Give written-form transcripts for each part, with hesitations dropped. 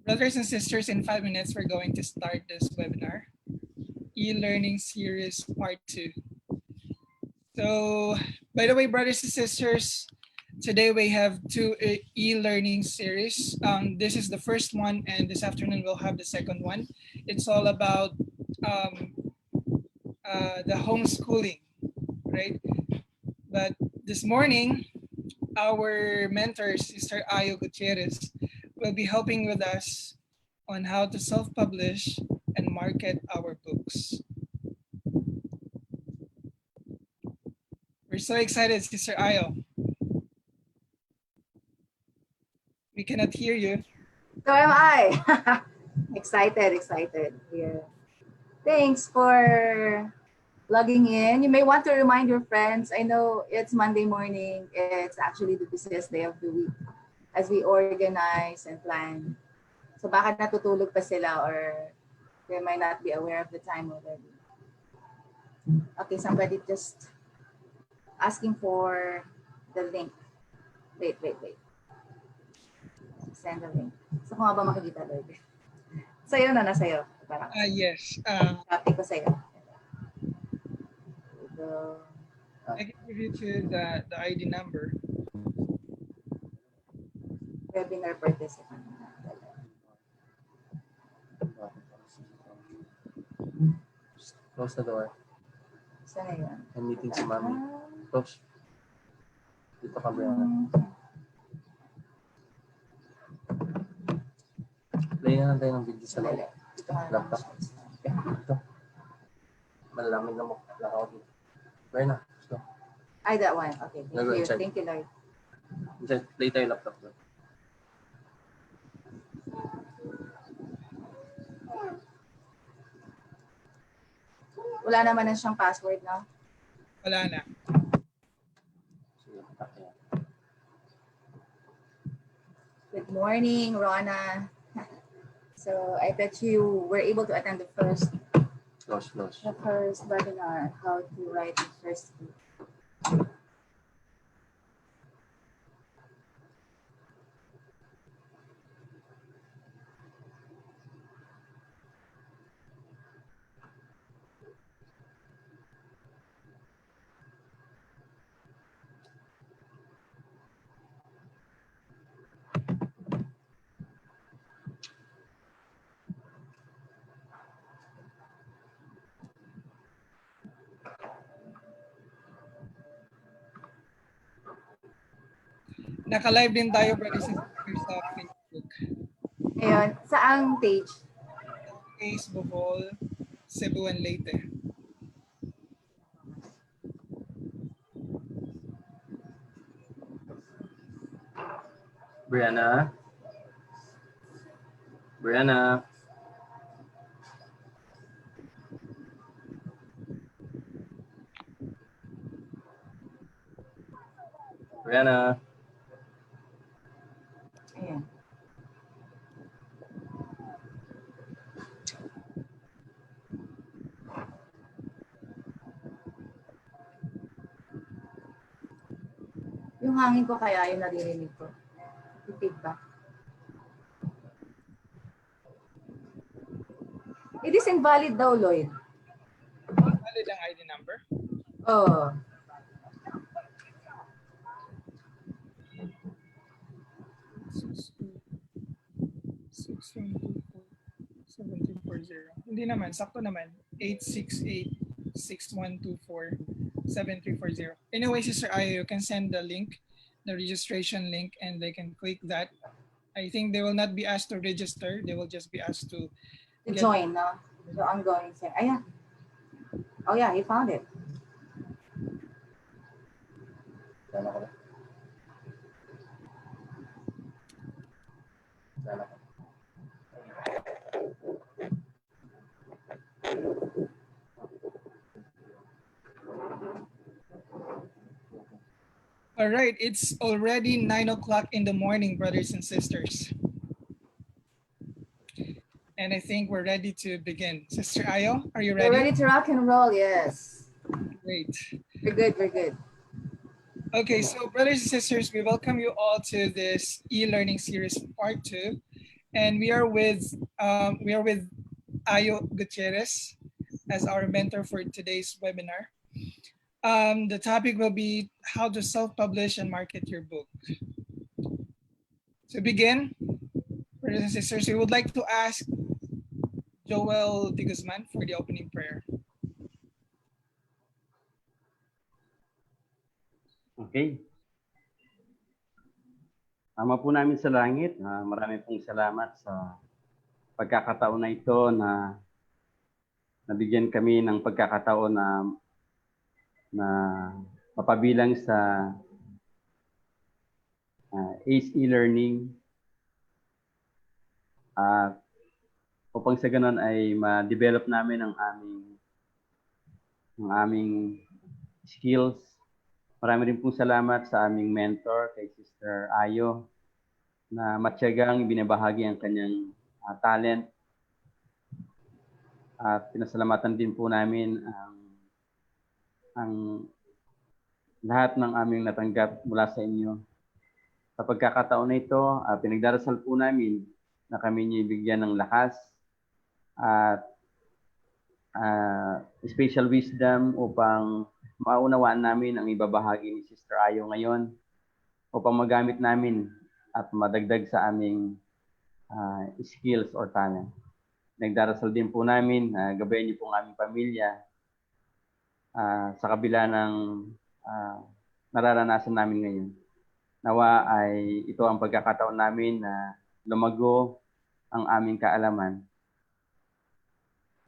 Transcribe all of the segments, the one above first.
Brothers and sisters, in 5 minutes, we're going to start this webinar, e-learning series part 2. So, by the way, brothers and sisters, today we have two e-learning series. This is the first one, and this afternoon we'll have the second one. It's all about um, the homeschooling, right? But this morning, our mentor, Sister Ayo Gutierrez, will be helping with us on how to self-publish and market our books. We're so excited, Sister Ayo. We cannot hear you. So am I. excited. Yeah. Thanks for logging in. You may want to remind your friends. I know it's Monday morning. It's actually the busiest day of the week as we organize and plan. So baka natutulog pa sila or they might not be aware of the time already. Okay, somebody just asking for the link. Wait. Send the link. So kung nga ba makikita, Lord? Sa'yo na, nasa'yo. Parang, Yes. copy ko sa'yo. I can give you to the ID number. Webinar participant. Close the door. Saan na yun? I'm meeting si Mami. Close. Dito ka ba? Play na lang tayo ng video sa laptop. Yeah, dito. Malalamin na mo. Wala ako dito. Play na. Let's go. Ay, that one. Okay. Thank you, Lord. Play tayo laptop. Wala naman na siyang password, no? Wala na. Good morning, Rona. So I bet you were able to attend the first webinar, how to write the first book. Naka-live din tayo, brothers and sisters, sa Facebook. Ngayon, saang page? Facebook, all Cebu and Leyte. Brianna. Ayan. Yung hangin ko kaya yung naririnig ko. Yung feedback. It is invalid daw, Lloyd. Invalid ang ID number? Oh. Hindi naman, sakto naman. 868-6124-7340. Anyway, Sister Ayo, you can send the link, the registration link, and they can click that. I think they will not be asked to register. They will just be asked to join, no? So I'm going to. Ayan. Oh yeah, he found it. All right, it's already 9 o'clock in the morning, brothers and sisters. And I think we're ready to begin. Sister Ayo, are you ready? We're ready to rock and roll, yes. Great. We're good. Okay, so brothers and sisters, we welcome you all to this e-learning series part 2. and we are with Ayo Gutierrez as our mentor for today's webinar. The topic will be how to self-publish and market your book. To begin, brothers and sisters, we would like to ask Joel de Guzman for the opening prayer. Okay. Ama po namin sa langit, marami pong salamat sa pagkakataon na ito na nabigyan kami ng pagkakataon na mapabilang sa ACE eLearning at upang sa ganun ay ma-develop namin ang aming skills. Marami rin pong salamat sa aming mentor, kay Sister Ayo, na matyagang binabahagi ang kanyang talent. At pinasalamatan din po namin ang lahat ng aming natanggap mula sa inyo. Sa pagkakataon na ito, pinagdarasal po namin na kami niyo ibigyan ng lakas at special wisdom upang maunawaan namin ang ibabahagi ni Sister Ayo ngayon upang magamit namin at madagdag sa aming skills or talent. Nagdarasal din po namin, gabayan niyo po ang aming pamilya sa kabila ng nararanasan namin ngayon. Nawa ay ito ang pagkakataon namin na lumago ang aming kaalaman.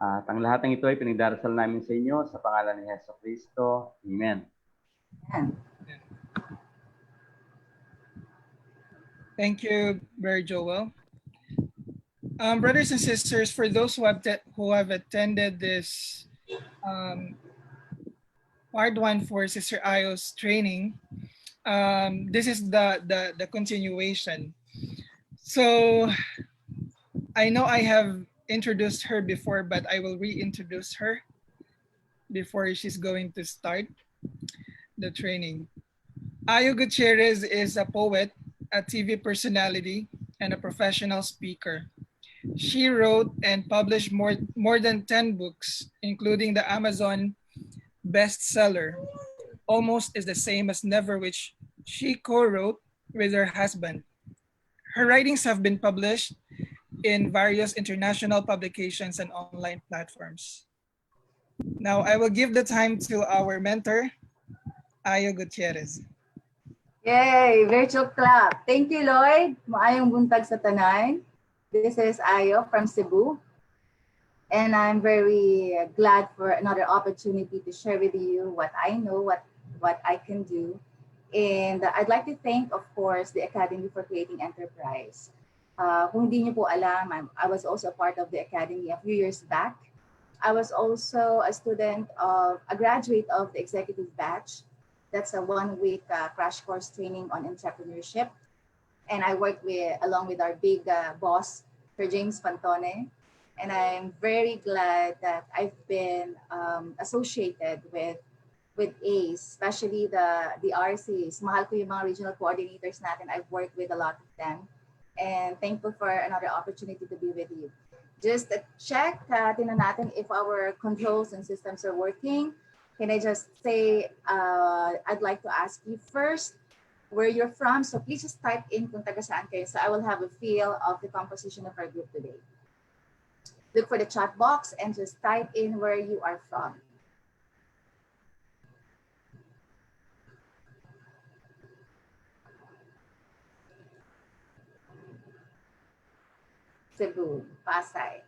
At ang lahat ng ito ay pinagdarasal namin sa inyo sa pangalan ni Hesus Kristo. Amen. Thank you, Brother Joel. Brothers and sisters, for those who have attended this part 1 for Sister Ayo's training, this is the continuation. So I know I have introduced her before, but I will reintroduce her before she's going to start the training. Ayo Gutierrez is a poet, a TV personality, and a professional speaker. She wrote and published more than 10 books, including the Amazon bestseller, Almost is the Same as Never, which she co-wrote with her husband. Her writings have been published in various international publications and online platforms. Now, I will give the time to our mentor, Ayo Gutierrez. Yay! Virtual clap. Thank you, Lloyd. Maayong buntag sa tanan. This is Ayo from Cebu. And I'm very glad for another opportunity to share with you what I know, what I can do. And I'd like to thank, of course, the Academy for Creating Enterprise. Kung hindi niyo po alam, I was also a part of the Academy a few years back. I was also a graduate of the executive batch. That's a 1-week crash course training on entrepreneurship. And I worked along with our big boss, Sir James Pantone. And I'm very glad that I've been associated with ACE, especially the RCs. Mahal ko yung mga regional coordinators natin. I've worked with a lot of them. And thankful for another opportunity to be with you. Just check, tingnan natin if our controls and systems are working. Can I just say, I'd like to ask you first where you're from. So please just type in kung taga saan kayo. So I will have a feel of the composition of our group today. Look for the chat box and just type in where you are from. Cebu, Pasay.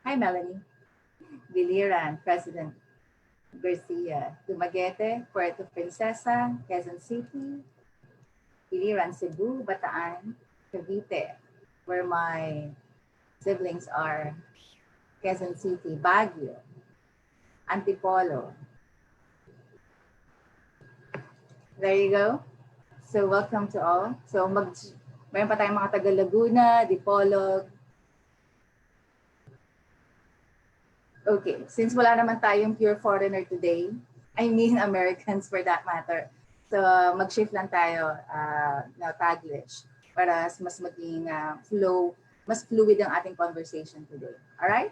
Hi, Melanie. Biliran, President Garcia. Dumaguete, Puerto Princesa, Quezon City. Biliran, Cebu, Bataan, Cavite, where my siblings are. Quezon City, Baguio, Antipolo. There you go. So welcome to all. So mayroon pa tayong mga taga Laguna, Dipolog. Okay, since wala naman tayong pure foreigner today, I mean Americans for that matter. So mag-shift lang tayo na Taglish. para mas maging mas fluid ang ating conversation today. All right?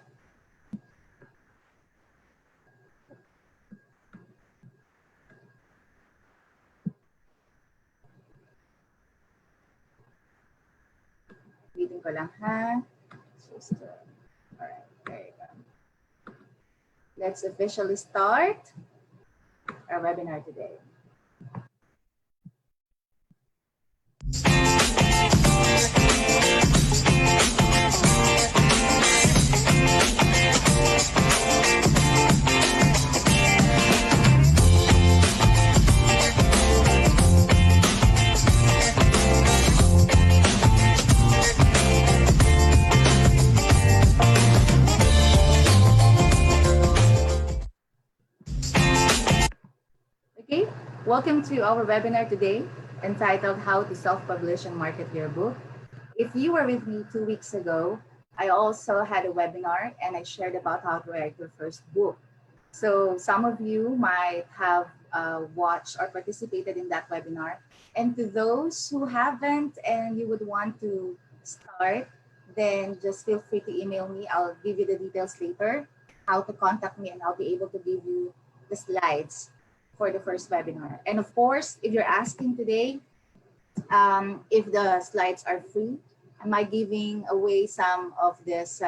Waiting ko lang, ha? Just, all right, there you go. Let's officially start our webinar today. Okay, welcome to our webinar today entitled How to Self-Publish and Market Your Book. If you were with me 2 weeks ago, I also had a webinar and I shared about how to write your first book. So some of you might have watched or participated in that webinar. And to those who haven't and you would want to start, then just feel free to email me. I'll give you the details later, how to contact me, and I'll be able to give you the slides for the first webinar. And of course, if you're asking today, if the slides are free, am I giving away some of these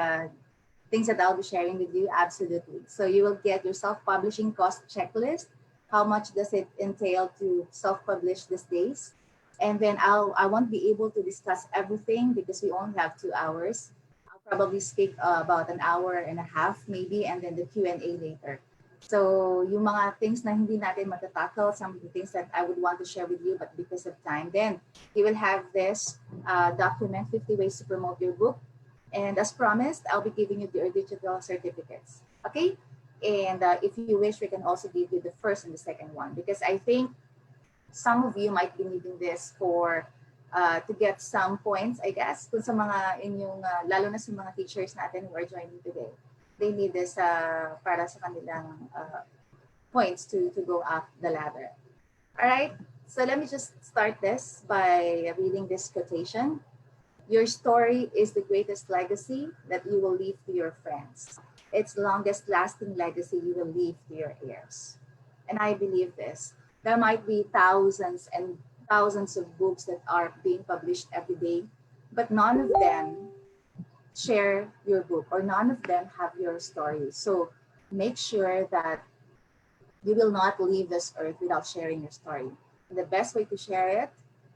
things that I'll be sharing with you? Absolutely. So you will get your self-publishing cost checklist. How much does it entail to self-publish these days? And then I won't be able to discuss everything because we only have 2 hours. I'll probably speak about an hour and a half maybe, and then the Q&A later. So yung mga things na hindi natin matatackle, some of the things that I would want to share with you, but because of time, then you will have this document, 50 Ways to Promote Your Book. And as promised, I'll be giving you your digital certificates, okay? And if you wish, we can also give you the first and the second one, because I think some of you might be needing this for to get some points, I guess, kung sa mga inyong, lalo na sa mga teachers natin who are joining today. They need this para sa kanilang points to go up the ladder. All right, so let me just start this by reading this quotation. Your story is the greatest legacy that you will leave to your friends. It's longest lasting legacy you will leave to your heirs. And I believe this. There might be thousands and thousands of books that are being published every day, but none of them share your book, or none of them have your story. So make sure that you will not leave this earth without sharing your story. And the best way to share it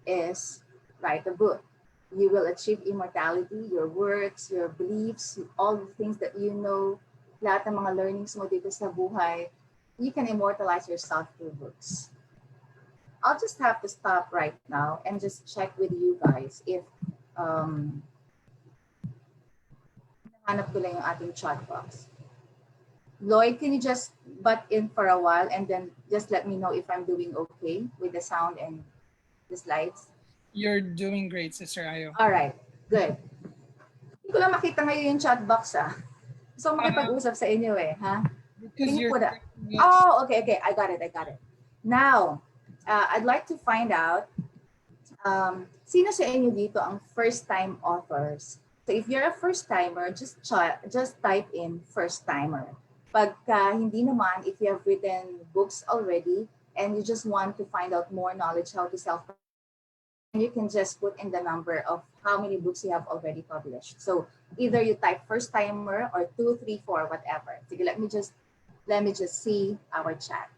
is write a book. You will achieve immortality, your works, your beliefs, all the things that you know, lahat ng mga learnings mo dito sa buhay, you can immortalize yourself through books. I'll just have to stop right now and just check with you guys if hanap ko lang yung ating chat box. Lloyd, can you just butt in for a while and then just let me know if I'm doing okay with the sound and the slides? You're doing great, Sister Ayo. All right, good. Hindi ko lang makita ngayon yung chat box, ah. So makipag-usap sa inyo eh, ha? Because Can you you're put that? Oh, okay, I got it. Now, I'd like to find out, sino sa inyo dito ang first-time authors? So if you're a first-timer, just type in first-timer. Pagka hindi naman, if you have written books already and you just want to find out more knowledge how to self-publish, you can just put in the number of how many books you have already published. So either you type first-timer or 2, 3, 4, whatever. So let me just see our chat.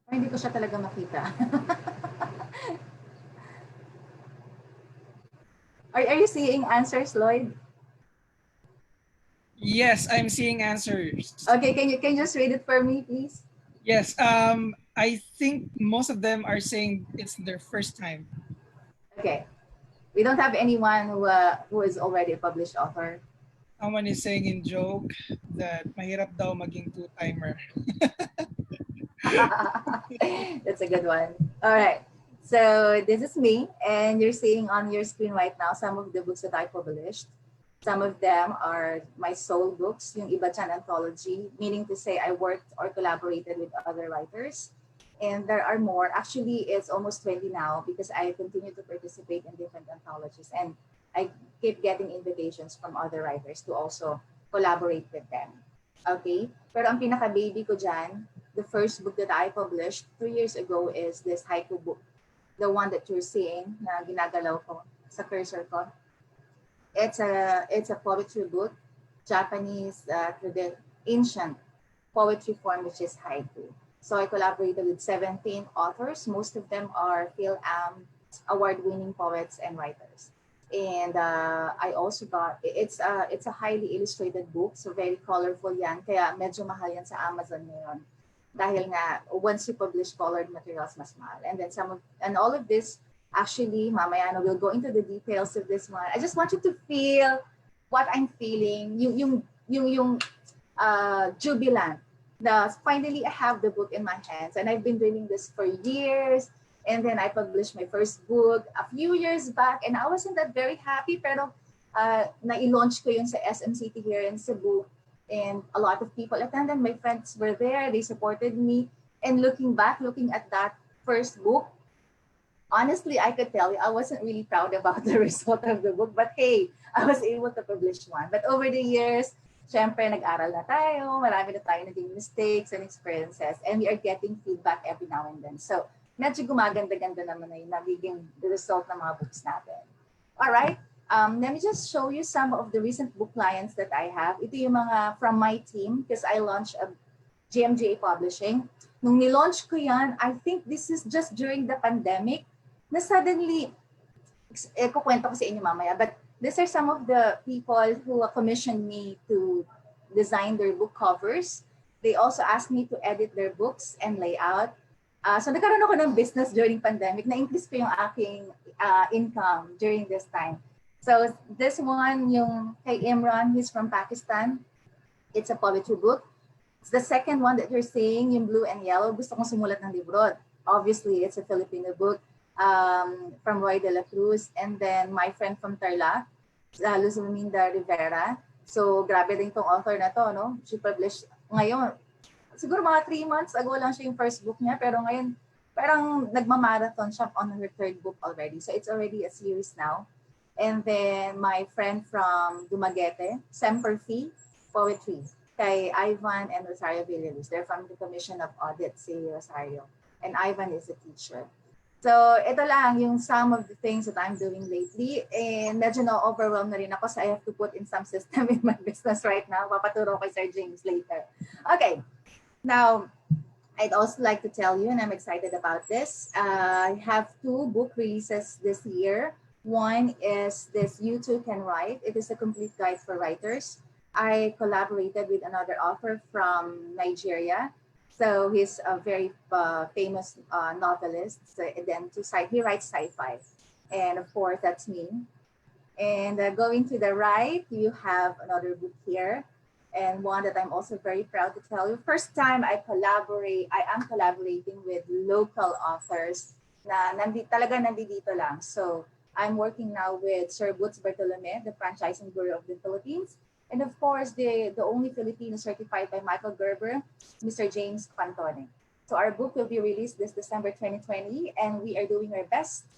Hindi ko siya talaga makita. Are you seeing answers, Lloyd? Yes, I'm seeing answers. Okay, can you just read it for me, please? Yes, I think most of them are saying it's their first time. Okay. We don't have anyone who is already a published author. Someone is saying in joke that mahirap daw maging two-timer. That's a good one. All right. So this is me, and you're seeing on your screen right now some of the books that I published. Some of them are my sole books, yung iba dyan anthology, meaning to say I worked or collaborated with other writers. And there are more. Actually, it's almost 20 now because I continue to participate in different anthologies. And I keep getting invitations from other writers to also collaborate with them. Okay? Pero ang pinaka-baby ko dyan, the first book that I published 3 years ago is this haiku book. The one that you're seeing na ginagalaw ko sa cursor ko. It's a poetry book, Japanese to the ancient poetry form, which is haiku. So I collaborated with 17 authors. Most of them are Phil award-winning poets and writers. And I also got, it's a highly illustrated book, so very colorful yan. Kaya medyo mahal yan sa Amazon ngayon. Dahil nga, once you publish colored materials, mas mahal. And then all of this, actually, mamaya we'll go into the details of this one. I just want you to feel what I'm feeling, yung jubilant. Finally, I have the book in my hands, and I've been doing this for years. And then I published my first book a few years back, and I wasn't that very happy, pero na-launch ko yun sa SM City here in Cebu. And a lot of people attended. My friends were there. They supported me. And looking at that first book, honestly, I could tell you I wasn't really proud about the result of the book. But hey, I was able to publish one. But over the years, syempre, nag-aral na tayo. Marami na tayo naging mistakes and experiences. And we are getting feedback every now and then. So, medyo gumaganda-ganda naman na yung nagiging result ng mga books natin. All right. Let me just show you some of the recent book clients that I have. Ito yung mga from my team because I launched a GMGA Publishing. Nung nilaunch ko yan, I think this is just during the pandemic na suddenly, kukwento ko sa inyo mamaya, but these are some of the people who commissioned me to design their book covers. They also asked me to edit their books and layout. So nagkaroon ako ng business during pandemic. Na-increase ko yung aking income during this time. So this one, yung kay Imran, he's from Pakistan. It's a poetry book. It's the second one that you're seeing, yung blue and yellow. Gusto kong sumulat ng libro. Obviously, it's a Filipino book from Roy de la Cruz. And then my friend from Tarlac, Luz Minda Rivera. So grabe din tong author na to, no? She published ngayon. Siguro mga 3 months ago lang siya yung first book niya. Pero ngayon, parang nagmamarathon siya on her third book already. So it's already a series now. And then my friend from Dumaguete, Semper Fi, Poetry, kay Ivan and Rosario Villaluz. They're from the Commission of Audit, si Rosario. And Ivan is a teacher. So ito lang yung some of the things that I'm doing lately. And medyo na-overwhelmed na rin ako, so I have to put in some system in my business right now. Papaturo kay Sir James later. Okay, now, I'd also like to tell you, and I'm excited about this, I have 2 book releases this year. One is this You Too Can Write. It is a complete guide for writers. I collaborated with another author from Nigeria. So he's a very famous novelist. So then he writes sci-fi. And of course, that's me. And going to the right, you have another book here. And one that I'm also very proud to tell you. First time I am collaborating with local authors na talaga nandito lang. So I'm working now with Sir Boots Bartolome, the Franchising Bureau of the Philippines. And of course, the only Filipino certified by Michael Gerber, Mr. James Pantone. So our book will be released this December 2020, and we are doing our best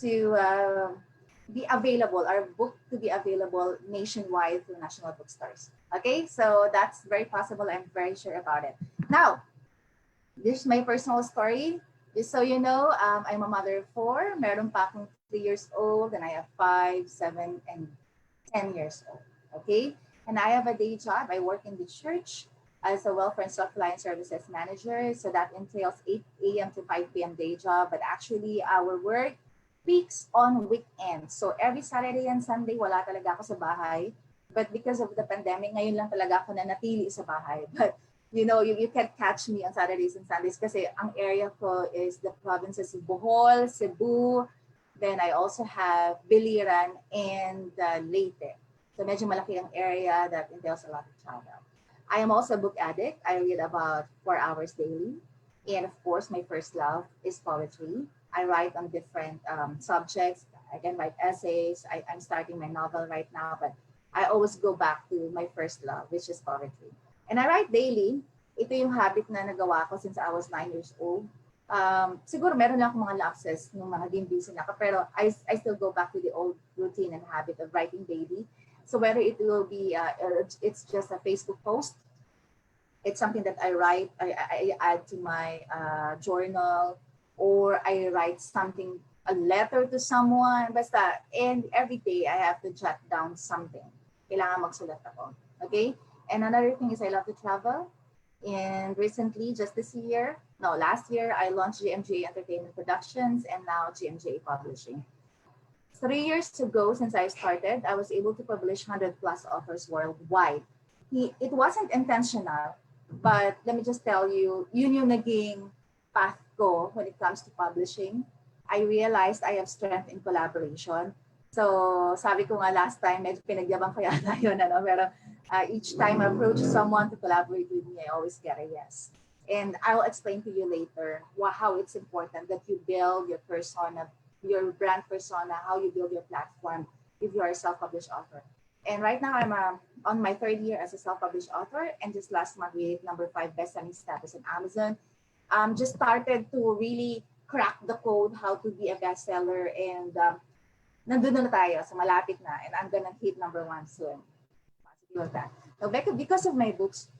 to be available, our book to be available nationwide through national bookstores. Okay, so that's very possible. I'm very sure about it. Now, this is my personal story. Just so you know, I'm a mother of 4. Meron pa akong 3 years old, and I have 5, 7, and 10 years old. Okay, and I have a day job. I work in the church as a welfare and self-reliance services manager. So that entails 8 a.m. to 5 p.m. day job. But actually, our work peaks on weekends. So every Saturday and Sunday, wala talaga ako sa bahay. But because of the pandemic, ngayon lang talaga ako nanatili sa bahay. But you know, you can't catch me on Saturdays and Sundays kasi ang area ko is the provinces of Bohol, Cebu, then I also have Biliran and Leyte. So medyo malaki ang area that entails a lot of travel. I am also a book addict. I read about 4 hours daily. And of course, my first love is poetry. I write on different subjects. I can write essays. I'm starting my novel right now, but I always go back to my first love, which is poetry. And I write daily. Ito yung habit na nagawa ko since I was 9 years old. Siguro meron lang akong mga lapses nung mga din busy na ako, pero I still go back to the old routine and habit of writing daily. So whether it will be, it's just a Facebook post, it's something that I write, I add to my journal, or I write something, a letter to someone, basta, and every day I have to jot down something. Kailangan magsulat ako, okay? And another thing is I love to travel. And recently, just this year, no, last year, I launched GMJ Entertainment Productions and now GMJ Publishing. 3 years ago, since I started, I was able to publish 100 plus authors worldwide. It wasn't intentional, but let me just tell you, yun yung naging path ko when it comes to publishing. I realized I have strength in collaboration. So sabi ko nga last time, medyo pinagyabang ko yata yun, ano? Pero each time I approach someone to collaborate with me, I always get a yes. And I will explain to you later how it's important that you build your persona, your brand persona, how you build your platform if you are a self-published author. And right now I'm on my 3rd year as a self-published author, and just last month we hit number 5 best-selling status on Amazon. Just started to really crack the code how to be a bestseller, and nandun na tayo, so malapit na, and I'm gonna hit number 1 soon. Positive of that. So because of my books,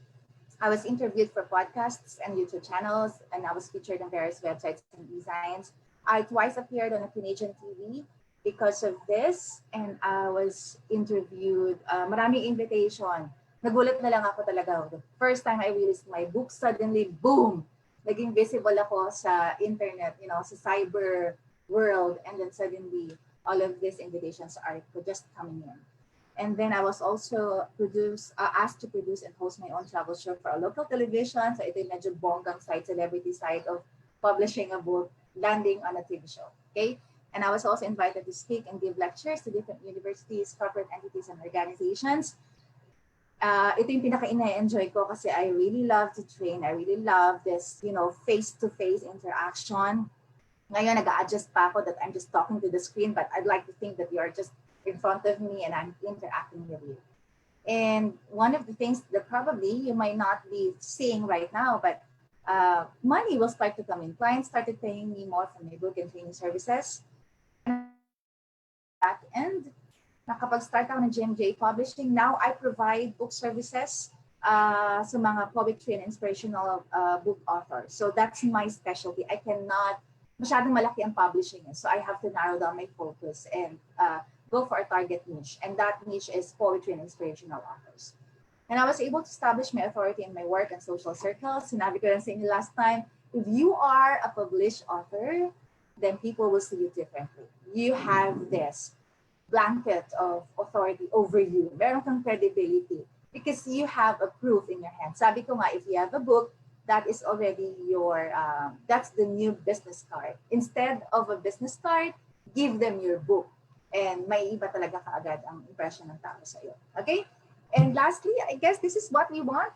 I was interviewed for podcasts and YouTube channels, and I was featured on various websites and designs. I twice appeared on a Canadian TV because of this, and I was interviewed, maraming invitation. Nagulat na lang ako talaga. The first time I released my book, suddenly, boom! Naging visible ako sa internet, sa cyber world, and then suddenly, all of these invitations are just coming in. And then I was also asked to produce and host my own travel show for a local television. So ito yung medyo bonggang side, celebrity side of publishing a book, landing on a TV show. Okay? And I was also invited to speak and give lectures to different universities, corporate entities, and organizations. Ito yung pinaka-ina-enjoy ko kasi I really love to train. I really love this, face-to-face interaction. Ngayon, nag-a-adjust pa ako that I'm just talking to the screen, but I'd like to think that you're just in front of me and I'm interacting with you. And one of the things that probably you might not be seeing right now, but money will start to come in. Clients started paying me more for my book and training services. Back end, nakapag-start ako ng GMJ Publishing. Now I provide book services sa mga poetry and inspirational book authors. So that's my specialty. I cannot, masyadong malaki ang publishing. So I have to narrow down my focus and go for a target niche, and that niche is poetry and inspirational authors. And I was able to establish my authority in my work and social circles. Sinabi ko rin sa inyo last time, if you are a published author, then people will see you differently. You have this blanket of authority over you. Meron kang credibility because you have a proof in your hand. Sabi ko nga, if you have a book, that is already your, that's the new business card. Instead of a business card, give them your book. And may iba talaga kaagad ang impression ng tao sa iyo. Okay? And lastly, I guess this is what we want.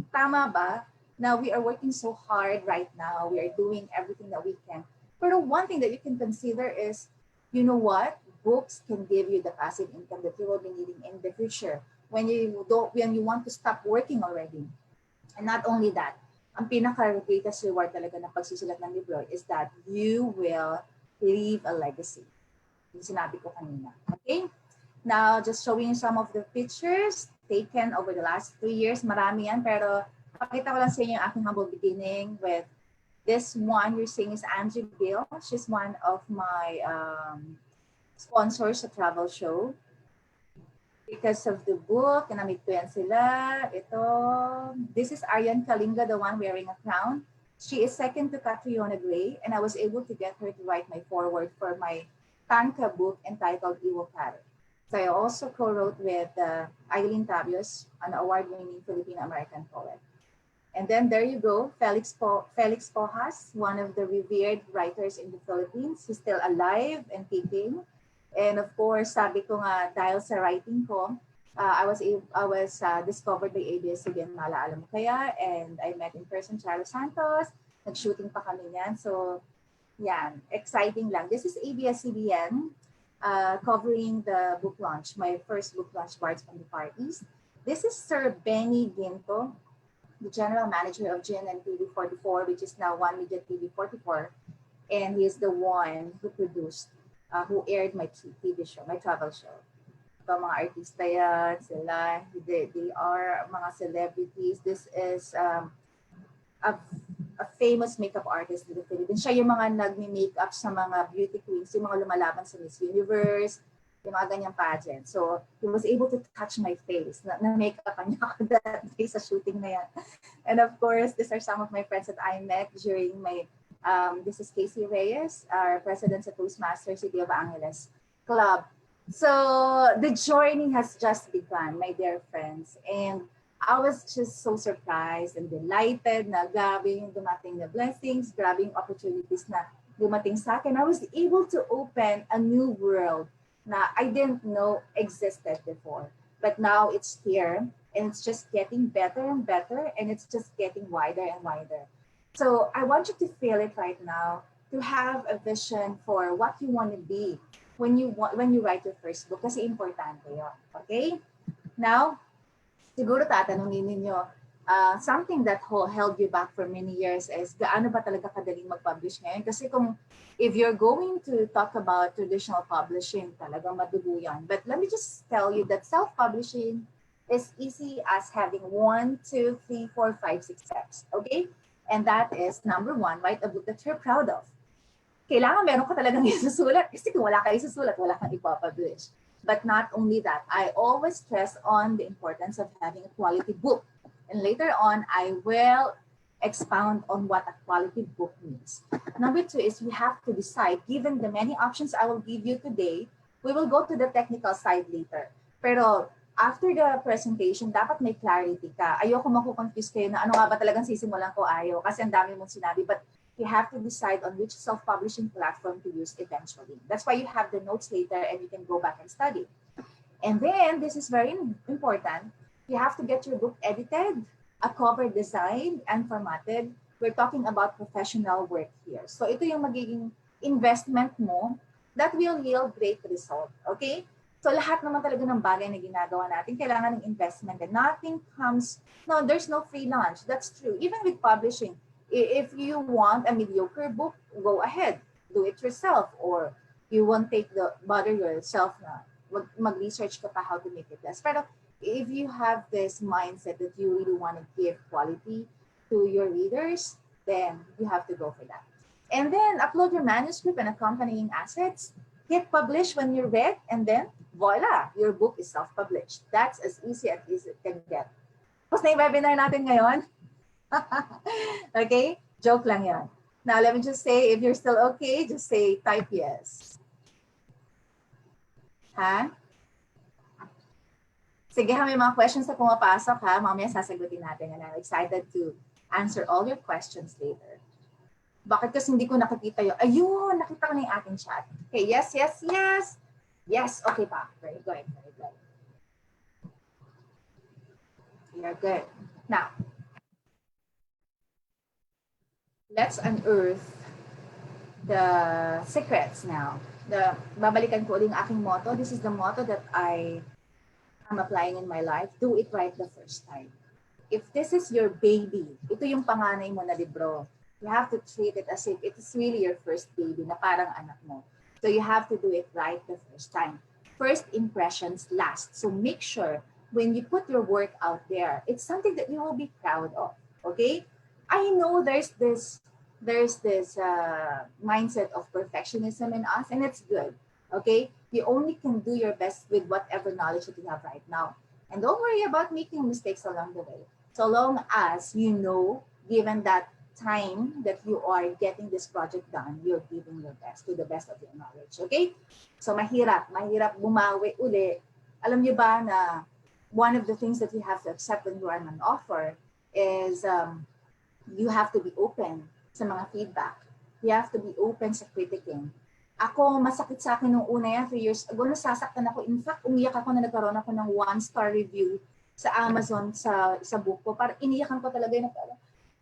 Tama ba? Now, we are working so hard right now. We are doing everything that we can. But one thing that you can consider is, you know what? Books can give you the passive income that you will be needing in the future when you want to stop working already. And not only that, ang pinaka-greatest reward talaga ng pagsusulat ng libro is that you will leave a legacy. Yung sinabi ko kanina. Okay? Now, just showing you some of the pictures taken over the last 3 years. Marami yan, pero pakita ko lang sa inyo yung aking humble beginning with this one you're seeing is Angie Bill. She's one of my sponsors sa travel show. Because of the book, namit ko yan sila. Ito, this is Ariane Kalinga, the one wearing a crown. She is second to Catriona Gray, and I was able to get her to write my foreword for my Tanka book entitled Iwokare. So I also co-wrote with Eileen Tabios, an award-winning Filipino-American poet. And then there you go, Felix Pojas, one of the revered writers in the Philippines. He's still alive and kicking. And of course, sabi ko nga, dahil sa writing ko, I was discovered by ABS-CBN Mala Alam Mo Kaya, and I met in person Charo Santos. Nag-shooting pa kami niyan. So Yan, exciting lang. This is ABS-CBN covering the book launch, my first book launch, Bards from the Far East. This is Sir Benny Ginto, the general manager of GNN TV44, which is now One Media TV44. And he's the one who produced, who aired my TV show, my travel show. So mga artista yan, sila, they are mga celebrities. This is a famous makeup artist in the Philippines. Siya yung mga nagme-makeup sa mga beauty queens, yung mga lumalaban sa Miss Universe, yung mga ganyang pageant. So, he was able to touch my face. Na-makeup niya ako that day sa shooting na yan. And of course, these are some of my friends that I met during my, this is Casey Reyes, our president sa Toastmasters City of Angeles Club. So, the journey has just begun, my dear friends. And I was just so surprised and delighted na grabe yung dumating na blessings, grabe yung opportunities na dumating sa akin. I was able to open a new world na I didn't know existed before. But now it's here and it's just getting better and better and it's just getting wider and wider. So I want you to feel it right now, to have a vision for what you want to be when you write your first book kasi importante yun. Okay? Now, siguro tatanungin ninyo, something that held you back for many years is gaano ba talaga kadaling mag-publish ngayon? Kasi kung if you're going to talk about traditional publishing, talagang madugo yan. But let me just tell you that self-publishing is easy as having 1, 2, 3, 4, 5, 6 steps. Okay? And that is number 1, write a book that you're proud of. Kailangan meron ka talagang isusulat kasi kung wala ka isusulat, wala kang ipapublish. But not only that, I always stress on the importance of having a quality book. And later on, I will expound on what a quality book means. Number 2 is we have to decide, given the many options I will give you today, we will go to the technical side later. Pero after the presentation, dapat may clarity ka. Ayoko makukonfuse kayo na ano nga ba talagang sisimulan ko ayaw kasi ang dami mong sinabi. But you have to decide on which self-publishing platform to use eventually. That's why you have the notes later and you can go back and study. And then, this is very important, you have to get your book edited, a cover designed and formatted. We're talking about professional work here. So ito yung magiging investment mo that will yield great result. Okay? So lahat naman talaga ng bagay na ginagawa natin, kailangan ng investment. And nothing comes, no, there's no free lunch. That's true. Even with publishing, if you want a mediocre book, go ahead, do it yourself, or you won't bother yourself na mag-research ka pa how to make it best. Pero if you have this mindset that you really want to give quality to your readers, then you have to go for that. And then upload your manuscript and accompanying assets, hit publish when you're ready, and then voila, your book is self-published. That's as easy as it can get. Tapos na yung webinar natin ngayon. Okay? Joke lang yan. Now, let me just say, if you're still okay, just say type yes. Ha? Sige, may mga questions na pumapasok ha. Mamaya sasagutin natin. And I'm excited to answer all your questions later. Bakit kasi hindi ko nakikita yun? Ayun, nakita ko na yung ating chat. Okay, yes, yes, yes. Yes, okay pa. Very good, very good. You're good. Now, let's unearth the secrets now. Babalikan ko ulit ang aking motto. This is the motto that I am applying in my life. Do it right the first time. If this is your baby, ito yung panganay mo na libro, you have to treat it as if it is really your first baby na parang anak mo. So you have to do it right the first time. First impressions last. So make sure when you put your work out there, it's something that you will be proud of. Okay? I know there's this mindset of perfectionism in us, and it's good. Okay? You only can do your best with whatever knowledge that you have right now. And don't worry about making mistakes along the way. So long as you know, given that time that you are getting this project done, you're giving your best to the best of your knowledge. Okay? So mahirap bumawi uli. Alam niyo ba na one of the things that you have to accept when you are an offer is you have to be open sa mga feedback. You have to be open sa critiquing. Ako, masakit sa akin nung una yan, 3 years ago, nasasaktan ako. In fact, umiyak ako na nagkaroon ako ng 1-star review sa Amazon sa book ko. Parang iniyakan ko talaga yun.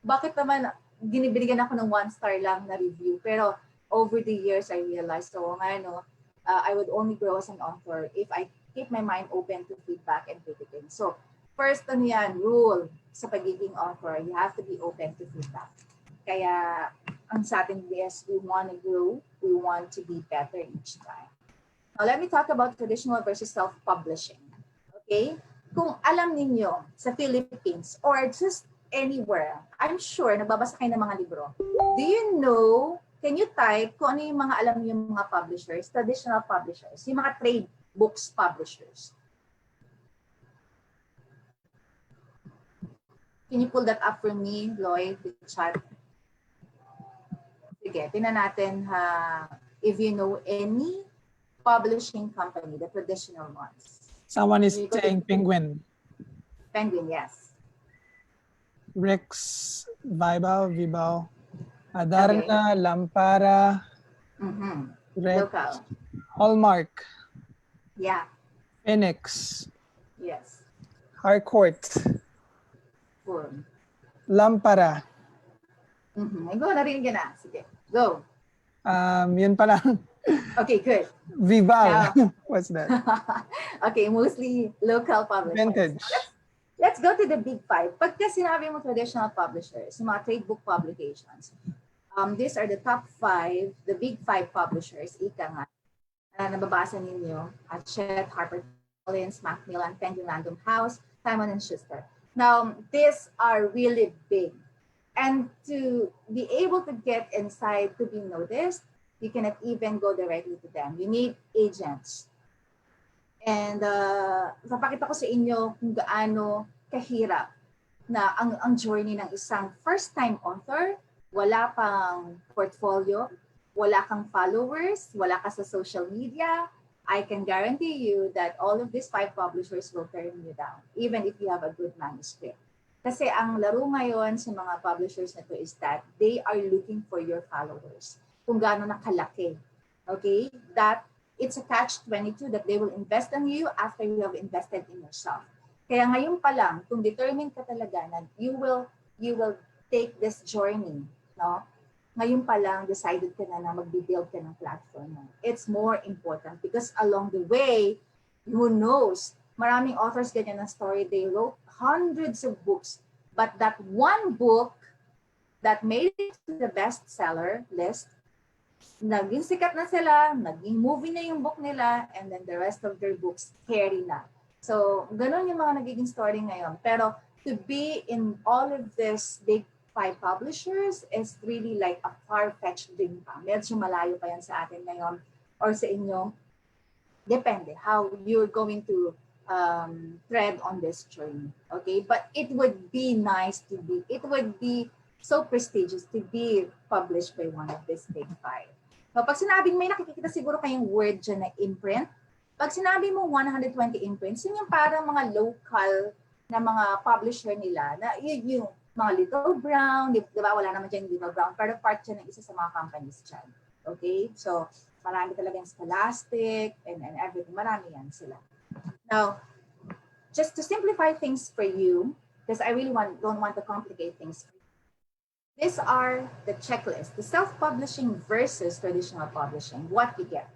Bakit naman binibigyan ako ng 1-star lang na review? Pero over the years, I realized, so I would only grow as an author if I keep my mind open to feedback and criticism. So, first, rule sa pagiging author, you have to be open to feedback. Kaya, ang sa atin is we want to grow, we want to be better each time. Now, let me talk about traditional versus self-publishing. Okay? Kung alam ninyo sa Philippines or just anywhere, I'm sure nagbabasa kayo ng mga libro. Do you know, can you type kung ano yung mga alam niyo mga publishers, traditional publishers, yung mga trade books publishers? Can you pull that up for me, Lloyd, the chat? Sige, tingnan natin if you know any publishing company, the traditional ones. Someone is saying Penguin. Penguin, yes. Rex, Vibao, Adarna, Lampara, Rex, Local. Hallmark, Yeah. Phoenix, Yes. Harcourt, Cool. Lampara. Go, narinig na. Sige, go. Yun pa lang. Okay, good. Vibao. What's that? Okay, mostly local publishers. Vintage. Let's go to the big five. Pagka sinabi mo traditional publishers, yung mga trade book publications, these are the top five, the big five publishers, ika nga, nababasa ninyo, Hachette, HarperCollins, Macmillan, Penguin Random House, Simon & Schuster. Now, these are really big. And to be able to get inside to be noticed, you cannot even go directly to them. You need agents. And papakita ko sa inyo kung gaano kahirap na ang journey ng isang first-time author, wala pang portfolio, wala kang followers, wala ka sa social media. I can guarantee you that all of these five publishers will turn you down, even if you have a good manuscript. Kasi ang laro ngayon sa mga publishers na to is that they are looking for your followers. Kung gaano nakalaki. Okay? That it's a catch-22 that they will invest in you after you have invested in yourself. Kaya ngayon pa lang, kung determined ka talaga na you will take this journey, no? Ngayon pa lang, decided ka na mag-build ka ng platform mo. It's more important because along the way, who knows, maraming authors ganyan ng story, they wrote hundreds of books, but that one book that made it to the bestseller list, naging sikat na sila, naging movie na yung book nila, and then the rest of their books carry na. So, ganun yung mga nagiging story ngayon. Pero to be in all of this big five publishers is really like a far-fetched dream pa. Medyo malayo pa yan sa atin ngayon or sa inyo. Depende how you're going to tread on this journey. Okay? But it would be nice to be, it would be so prestigious to be published by one of these big five. So, pag sinabing may nakikita siguro kayong word dyan na imprint, pag sinabi mo 120 imprints, yun yung parang mga local na mga publisher nila, na yun yung mga Little Brown, di ba? Wala naman dyan Little Brown, pero part dyan ng isa sa mga companies dyan. Okay? So, marami talaga yung Scholastic and everything. Marami yan sila. Now, just to simplify things for you, because I really don't want to complicate things for you, these are the checklists, the self-publishing versus traditional publishing, what you get.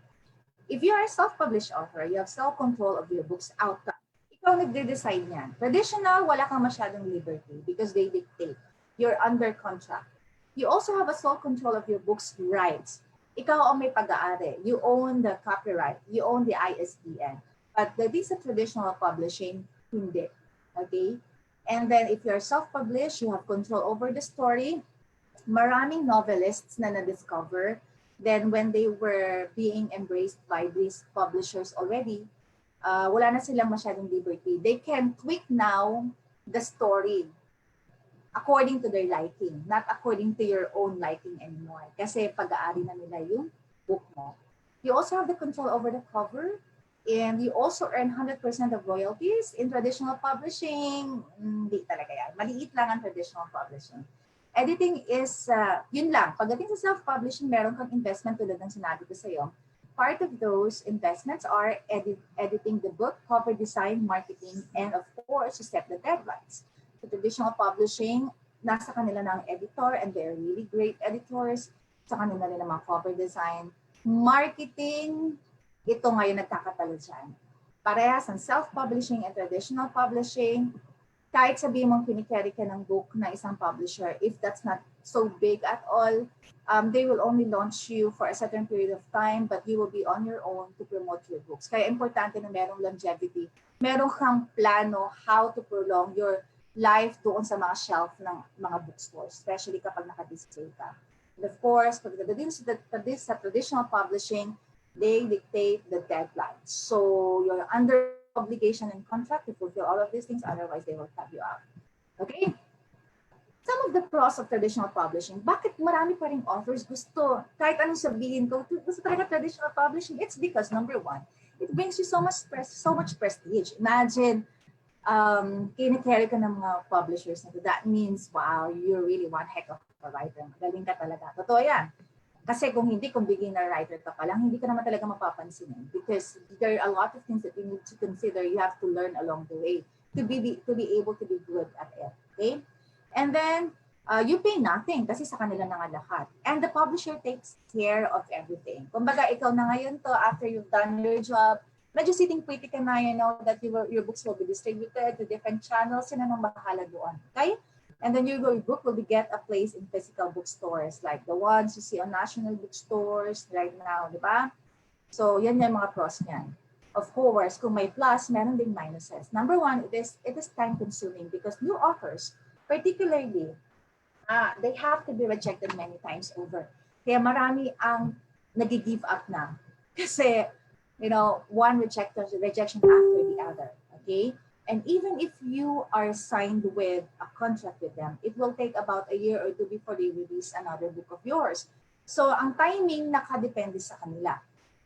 If you are a self-published author, you have self-control of your book's outcome. Ikaw nagde-decide niyan. Traditional, wala kang masyadong liberty because they dictate. You're under contract. You also have a self-control of your book's rights. Ikaw ang may pag-aari. You own the copyright. You own the ISBN. But this is traditional publishing, hindi. Okay? And then if you're self-published, you have control over the story. Maraming novelists na na-discover, then when they were being embraced by these publishers already, wala na silang masyadong liberty. They can tweak now the story according to their liking, not according to your own liking anymore. Kasi pag-aari na nila yung book mo. You also have the control over the cover, and you also earn 100% of royalties. In traditional publishing, hindi talaga yan. Maliit lang ang traditional publishing. Editing is, yun lang. Pagdating sa self-publishing, meron kang investment tulad ng sinabi ko sa'yo. Part of those investments are editing the book, cover design, marketing, and of course, to set the deadlines. So traditional publishing, nasa kanila ng editor, and they're really great editors. sa kanila rin ng mga cover design, marketing, ito ngayon nagkakatalo dyan. Parehas ang self-publishing and traditional publishing. Kahit sabihin mong kinikerry ka ng book na isang publisher, if that's not so big at all, they will only launch you for a certain period of time, but you will be on your own to promote your books. Kaya importante na merong longevity. Meron kang plano how to prolong your life doon sa mga shelf ng mga bookstores, especially kapag naka-display ka. And of course, pagdating sa traditional publishing, they dictate the deadlines. So you're under obligation and contract to fulfill all of these things, otherwise they will cut you out. Okay? Some of the pros of traditional publishing, bakit marami pa rin authors gusto, kahit anong sabihin ko, gusto talaga traditional publishing? It's because, number one, it brings you so much prestige. Imagine, kinikerry ka ng mga publishers na that means, wow, you're really one heck of a writer. Magaling ka talaga. Totoo yan. Kasi kung beginner writer ka pa lang, hindi ka naman talaga mapapansin because there are a lot of things that you need to consider. You have to learn along the way to be able to be good at it. Okay? And then, you pay nothing kasi sa kanila na nga lahat. And the publisher takes care of everything. Kumbaga, ikaw na ngayon to, after you've done your job, medyo sitting pretty ka na, you know, that your books will be distributed to different channels. Sino nang bahala doon. Okay? And then your book will get a place in physical bookstores like the ones you see on national bookstores right now, di ba? So, yan yung mga pros niyan. Of course, kung may plus, meron ding minuses. Number one, it is time-consuming because new authors, particularly, they have to be rejected many times over. Kaya marami ang nag-give up na. Kasi, you know, one rejection after the other. Okay? And even if you are signed with a contract with them, it will take about a year or two before they release another book of yours. So, ang timing nakadepende sa kanila.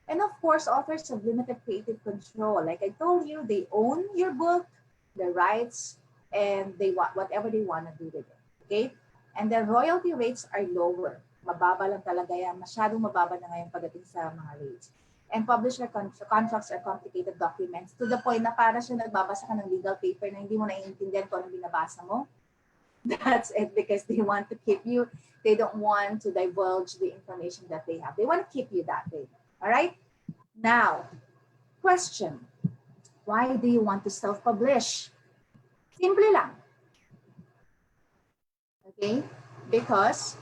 And of course, authors have limited creative control. Like I told you, they own your book, the rights, and they whatever they want to do with it. Okay? And the royalty rates are lower. Mababa lang talaga yan. Masyadong mababa na ngayon pagdating sa mga rates. And publisher contracts are complicated documents to the point na para siya nagbabasa ka ng legal paper na hindi mo naiintindihan kung anong binabasa mo. That's it, because they want to keep you. They don't want to divulge the information that they have. They want to keep you that way. All right? Now, question. Why do you want to self-publish? Simple lang. Okay? Because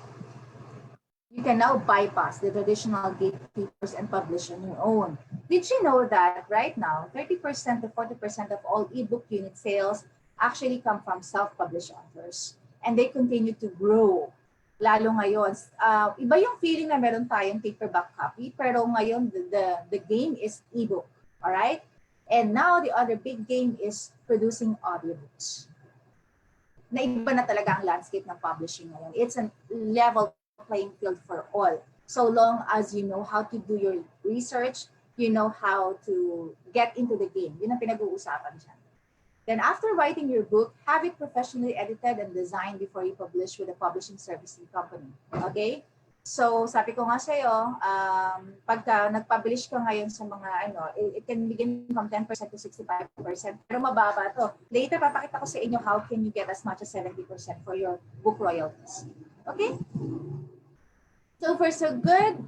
you can now bypass the traditional gatekeepers and publish on your own. Did you know that right now, 30% to 40% of all ebook unit sales actually come from self-published authors? And they continue to grow. Lalo ngayon, iba yung feeling na meron tayong paperback copy, pero ngayon the game is ebook. Alright? And now the other big game is producing audiobooks. Na iba na talaga ang landscape ng publishing ngayon. It's a level playing field for all. So long as you know how to do your research, you know how to get into the game. Yun ang pinag-uusapan dyan. Then after writing your book, have it professionally edited and designed before you publish with a publishing servicing company. Okay? So sabi ko nga sa'yo, pagka nag-publish ka ngayon sa mga it can begin from 10% to 65%. Pero mababa to. Later, papakita ko sa inyo how can you get as much as 70% for your book royalties. Okay? So far, so good.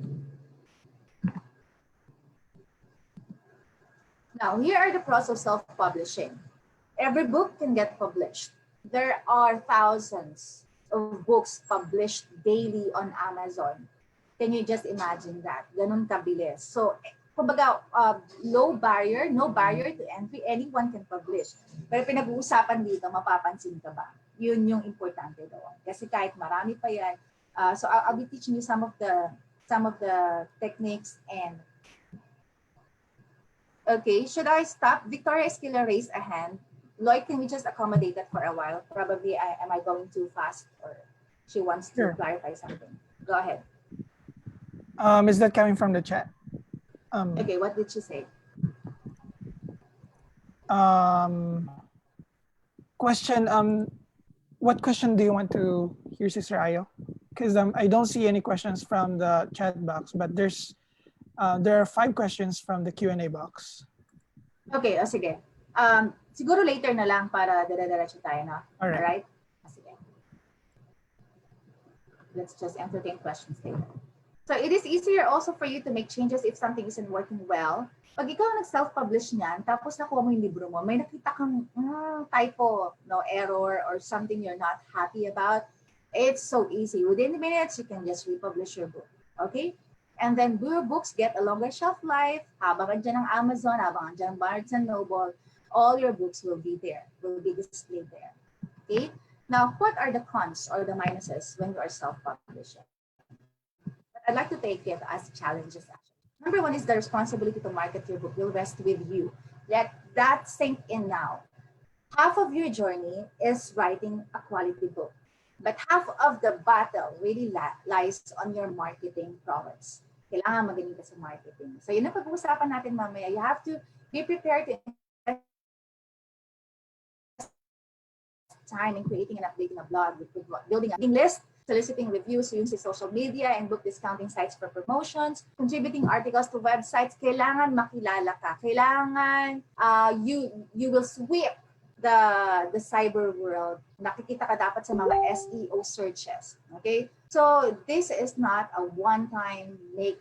Now, here are the pros of self-publishing. Every book can get published. There are thousands of books published daily on Amazon. Can you just imagine that? Ganun kabilis. So, kumbaga, no barrier to entry. Anyone can publish. Pero pinag-uusapan dito, mapapansin ka ba? Yun yung importante doon. Kasi kahit marami pa yan, so I'll be teaching you some of the techniques and okay, should I stop? Victoria Esquila raised a hand. Lloyd, can we just accommodate that for a while? Probably, am I going too fast or she wants to clarify something? Go ahead. Is that coming from the chat? Okay, what did she say? Question, what question do you want to hear, Sister Ayo? Because I don't see any questions from the chat box, but there are 5 questions from the Q&A box. Okay, sige. Siguro later na lang para dire-diretso tayo na. All right. Sige. Let's just entertain questions later. So it is easier also for you to make changes if something isn't working well. Pag ikaw nag-self-publish niyan, tapos nakuha mo yung libro mo, may nakita kang typo, no, error, or something you're not happy about, it's so easy. Within minutes, you can just republish your book. Okay? And then your books get a longer shelf life. Habang andyan ang Amazon, habang andyan ang Barnes and Noble, all your books will be there, will be displayed there. Okay? Now, what are the cons or the minuses when you are self-publishing? I'd like to take it as challenges. Actually. Number one is the responsibility to market your book will rest with you. Let that sink in now. Half of your journey is writing a quality book, but half of the battle really lies on your marketing prowess. Kailangan magaling ka sa marketing. So yun ang pag-uusapan natin mamaya. You have to be prepared to invest time in creating and updating a blog, building a mailing list, soliciting reviews using social media and book discounting sites for promotions, contributing articles to websites. Kailangan makilala ka. Kailangan you will sweep the cyber world. Nakikita ka dapat sa mga SEO searches. Okay? So this is not a one-time big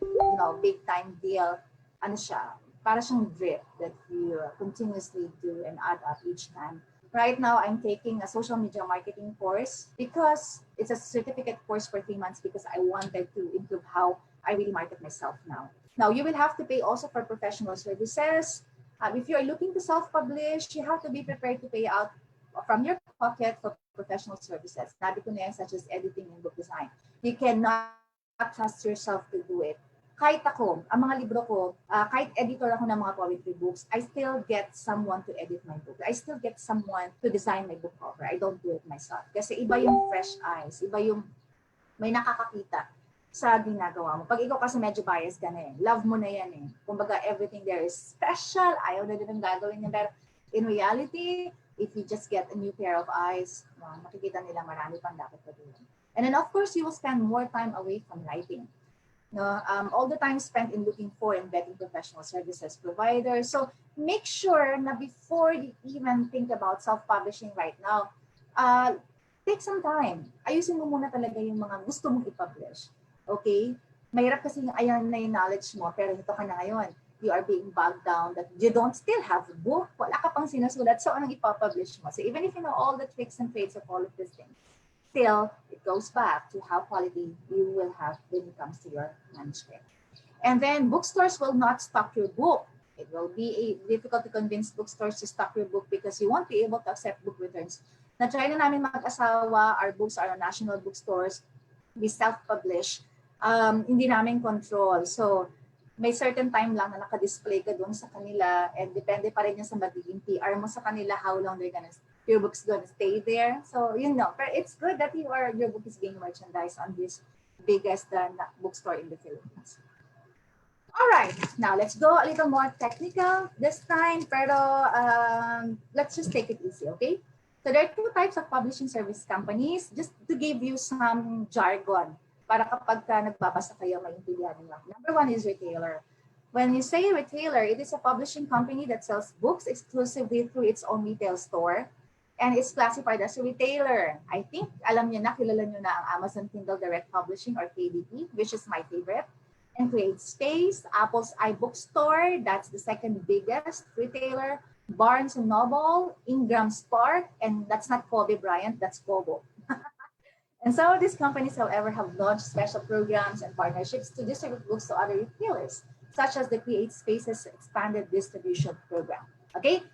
time deal. Ano siya? Para siyang drip that you continuously do and add up each time. Right now, I'm taking a social media marketing course because it's a certificate course for 3 months because I wanted to improve how I really market myself now. Now, you will have to pay also for professional services. If you're looking to self-publish, you have to be prepared to pay out from your pocket for professional services, such as editing and book design. You cannot trust yourself to do it. Kahit ako, ang mga libro ko, kahit editor ako ng mga poetry books, I still get someone to edit my book. I still get someone to design my book cover. I don't do it myself. Kasi iba yung fresh eyes, iba yung may nakakakita sa ginagawa mo. Pag ikaw kasi medyo biased ka na eh. Love mo na yan eh. Kumbaga everything there is special. Ayaw na din ang gagawin niya. Pero in reality, if you just get a new pair of eyes, makikita nila marami pang dapat gawin. And then of course, you will spend more time away from writing. All the time spent in looking for and vetting professional services providers. So make sure na before you even think about self-publishing right now, take some time. Ayusin mo muna talaga yung mga gusto mong i-publish. Okay? Mahirap kasi ayan na yung knowledge mo, pero ito ka na ngayon. You are being bogged down that you don't still have a book. Wala ka pang sinusulat. So anong ipapublish mo? So even if you know all the tricks and trades of all of these things, still, it goes back to how quality you will have when it comes to your manuscript. And then bookstores will not stock your book. It will be difficult to convince bookstores to stock your book because you won't be able to accept book returns. Na-try na namin mag-asawa, our books are national bookstores. We self-publish. Hindi namin control. So, may certain time lang na naka-display ka doon sa kanila and depende pa rin yan sa magiging PR mo sa kanila how long your book's gonna stay there. So, but it's good that your book is being merchandised on this biggest bookstore in the Philippines. All right, now let's go a little more technical this time, pero let's just take it easy, okay? So there are 2 types of publishing service companies, just to give you some jargon, para kapag nagbabasa kayo, maintindihan niyo. Number 1 is retailer. When you say retailer, it is a publishing company that sells books exclusively through its own retail store. And it's classified as a retailer. I think, kilala nyo na ang Amazon Kindle Direct Publishing or KDP, which is my favorite. And Create Space, Apple's iBookstore, that's the second biggest retailer. Barnes and Noble, Ingram Spark, and that's not Kobe Bryant, that's Kobo. And some of these companies, however, have launched special programs and partnerships to distribute books to other retailers, such as the Create Space's expanded distribution program. Okay?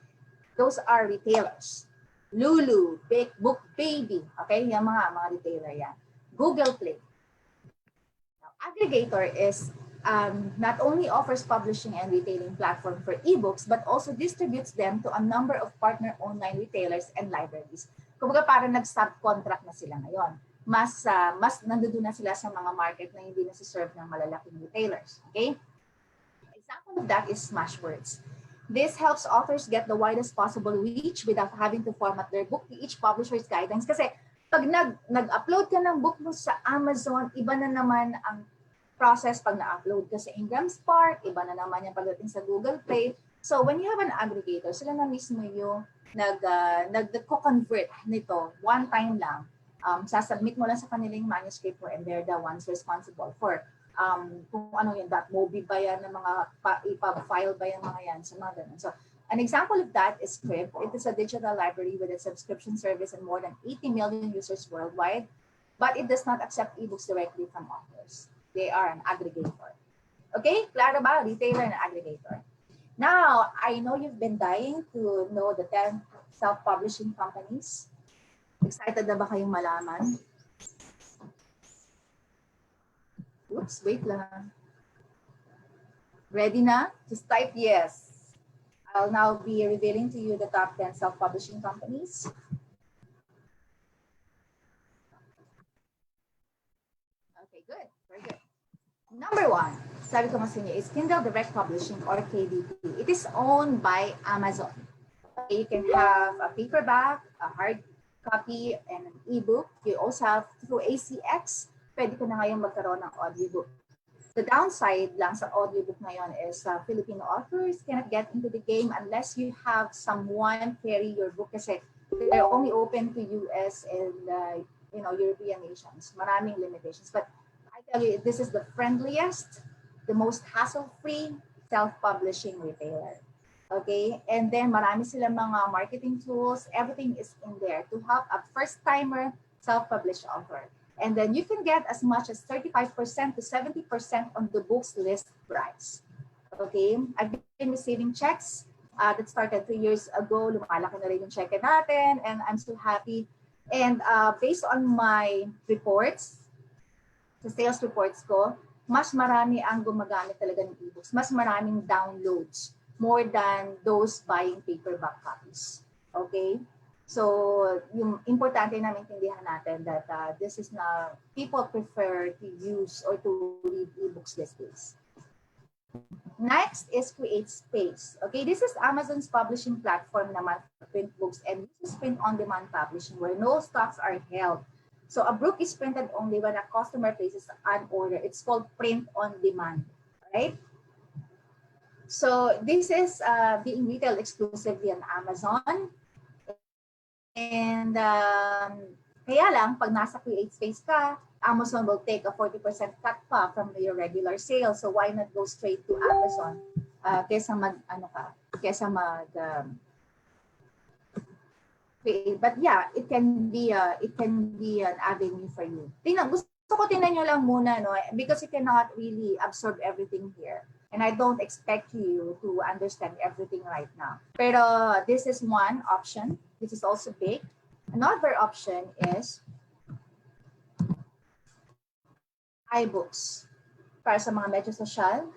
Those are retailers. Lulu, Big Book Baby, okay? Yung mga retailer yan. Google Play. Now, aggregator is not only offers publishing and retailing platform for ebooks, but also distributes them to a number of partner online retailers and libraries. Kumbaga parang nag-subcontract na sila ngayon. Mas nandoon na sila sa mga market na hindi nasiserve ng malalaking retailers. Okay? Example of that is Smashwords. This helps authors get the widest possible reach without having to format their book to each publisher's guidelines. Kasi pag nag-upload ka ng book mo sa Amazon, iba na naman ang process pag na-upload ka sa Ingram Spark, iba na naman yung pagdating sa Google Play. So when you have an aggregator, sila na mismo yung nag-convert nito one time lang. Sasubmit mo lang sa kanilang manuscript mo and they're the ones responsible for kung ano yung .mobi ba yan, ng mga ipag-file ba yung mga yan, sa mga ganun. So, an example of that is Script. It is a digital library with a subscription service and more than 80 million users worldwide, but it does not accept ebooks directly from authors. They are an aggregator. Okay, klaro ba? Retailer and aggregator. Now, I know you've been dying to know the 10 self-publishing companies. Excited na ba kayong malaman? Oops, wait lang. Ready na? Just type yes. I'll now be revealing to you the top 10 self-publishing companies. Okay, good. Very good. Number 1, sabi ko nga sa inyo, is Kindle Direct Publishing or KDP. It is owned by Amazon. You can have a paperback, a hard copy, and an ebook. You also have through ACX, pwede ka na ngayon magkaroon ng audiobook. The downside lang sa audiobook ngayon is Filipino authors cannot get into the game unless you have someone carry your book kasi they're only open to US and European nations. Maraming limitations. But I tell you, this is the friendliest, the most hassle-free self-publishing retailer. Okay? And then marami silang mga marketing tools. Everything is in there to help a first-timer self-published author. And then you can get as much as 35% to 70% on the book's list price. Okay? I've been receiving checks that started 3 years ago. Lumalaki na rin yung check natin and I'm so happy. And based on my reports, the sales reports ko, mas marami ang gumagamit talaga ng ebooks. Mas maraming downloads more than those buying paperback copies. Okay? So, yung importante na maintindihan natin that this is na people prefer to use or to read ebooks these days. Next is Create Space. Okay, this is Amazon's publishing platform naman for print books and this is print-on-demand publishing where no stocks are held. So, a book is printed only when a customer places an order. It's called print-on-demand, right? So, this is being retailed exclusively on Amazon. And kaya lang, pag nasa Create Space ka, Amazon will take a 40% cut pa from your regular sales. So why not go straight to Amazon kesa but yeah, it can be an avenue for you. Gusto ko tingnan nyo lang muna, no, because you cannot really absorb everything here. And I don't expect you to understand everything right now. Pero this is one option. This is also big. Another option is iBooks para sa mga medyo social.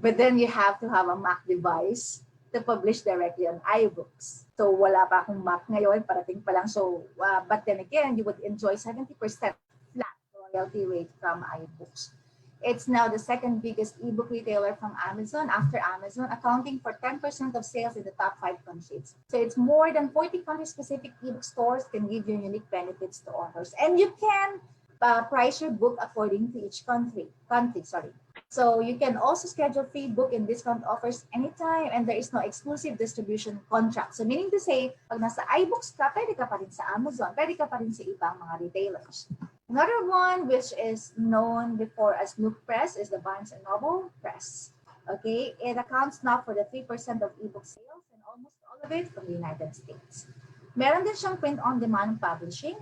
But then you have to have a Mac device to publish directly on iBooks. So wala pa akong Mac ngayon, parating pa lang. So, but then again, you would enjoy 70% flat royalty rate from iBooks. It's now the second biggest ebook retailer from Amazon after Amazon, accounting for 10% of sales in the top 5 countries. So it's more than 40 country-specific ebook stores can give you unique benefits to authors. And you can price your book according to each country. So you can also schedule free book and discount offers anytime and there is no exclusive distribution contract. So meaning to say, pag nasa iBooks ka, pwede ka pa rin sa Amazon, pwede ka pa rin sa ibang mga retailers. Another one which is known before as Nook Press is the Barnes & Noble Press. Okay, it accounts now for the 3% of ebook sales and almost all of it from the United States. Meron din siyang print-on-demand publishing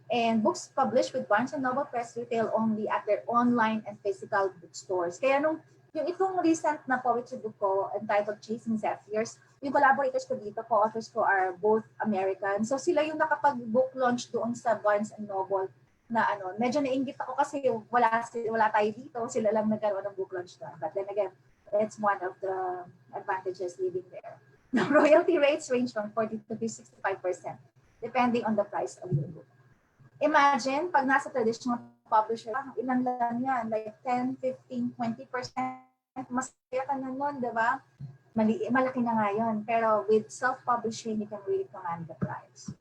and books published with Barnes & Noble Press retail only at their online and physical bookstores. Kaya yung itong recent na poetry book ko entitled Chasing Zephyrs, yung collaborators ko dito, co-authors ko are both American. So sila yung nakapag-book launch doon sa Barnes & Noble na medyo nainggit ako kasi wala tayo dito, sila lang nagkaroon ng book launch na. But then again, it's one of the advantages living there. The royalty rates range from 40 to 65%, depending on the price of your book. Imagine, pag nasa traditional publisher, ilan lang yan, like 10, 15, 20%, masaya ka na nun, di ba? Malaki na nga yun. Pero with self-publishing, you can really command the price.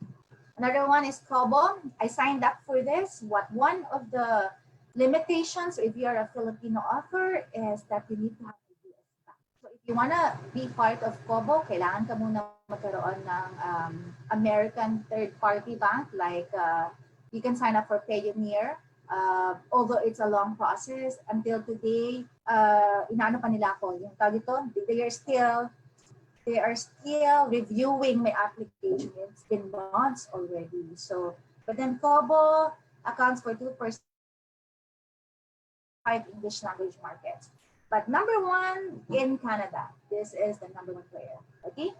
Another one is Kobo. I signed up for this. One of the limitations if you are a Filipino author is that you need to have a US bank. So if you want to be part of Kobo, kailangan ka muna magkaroon ng American third-party bank like you can sign up for Payoneer Although it's a long process, until today, inaano pa nila ako, yung tawag ito, they are still reviewing my application. It's been months already. So, but then Kobo accounts for 2% English language markets. But number one in Canada, this is the number one player. Okay.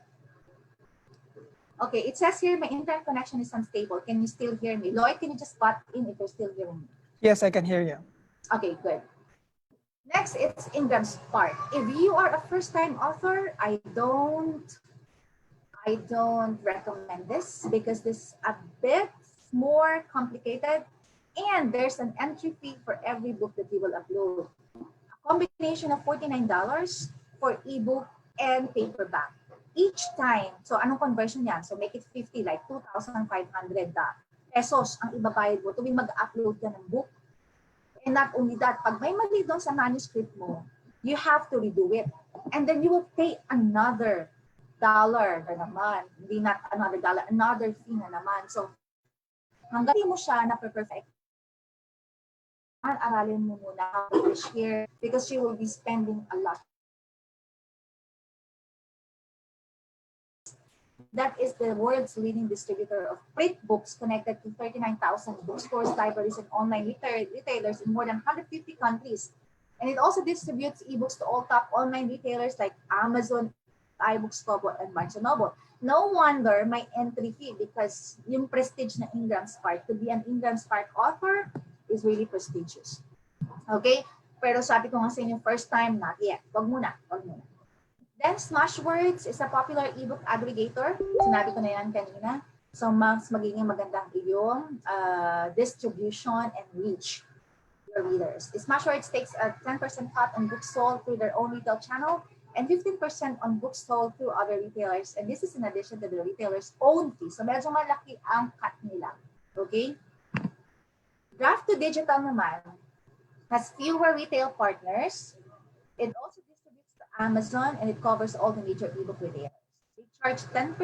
Okay, it says here my internet connection is unstable. Can you still hear me? Lloyd, can you just butt in if you're still hearing me? Yes, I can hear you. Okay, good. Next, it's Ingram's part. If you are a first-time author, I don't recommend this because this is a bit more complicated, and there's an entry fee for every book that you will upload. A combination of $49 for ebook and paperback. Each time, so anong conversion yan? So make it 50, like 2,500 pesos ang ibabayad mo tuwing mag-upload ka ng book. And not only that, pag may mali doon sa manuscript mo, you have to redo it. And then you will pay another dollar na naman. Hindi not another dollar, another fee na naman. So hanggang hindi mo siya na-perfect, aralin mo muna this year because you will be spending a lot. That is the world's leading distributor of print books connected to 39,000 bookstores, libraries, and online retailers in more than 150 countries. And it also distributes ebooks to all top online retailers like Amazon, iBooks, Kobo, and Barnes & Noble. No wonder my entry fee because yung prestige na Ingram Spark, to be an Ingram Spark author is really prestigious. Okay? Pero sabi ko nga sa inyo, first time, not yet. Wag muna. Then Smashwords is a popular ebook aggregator. Sinabi ko na yan kanina. So mas magiging magandang iyong distribution and reach your readers. Smashwords takes a 10% cut on books sold through their own retail channel and 15% on books sold through other retailers. And this is in addition to the retailer's own fee. So medyo malaki ang cut nila. Okay? Draft to Digital naman has fewer retail partners. It also distributes to Amazon and it covers all the major ebook retailers. They charge 10%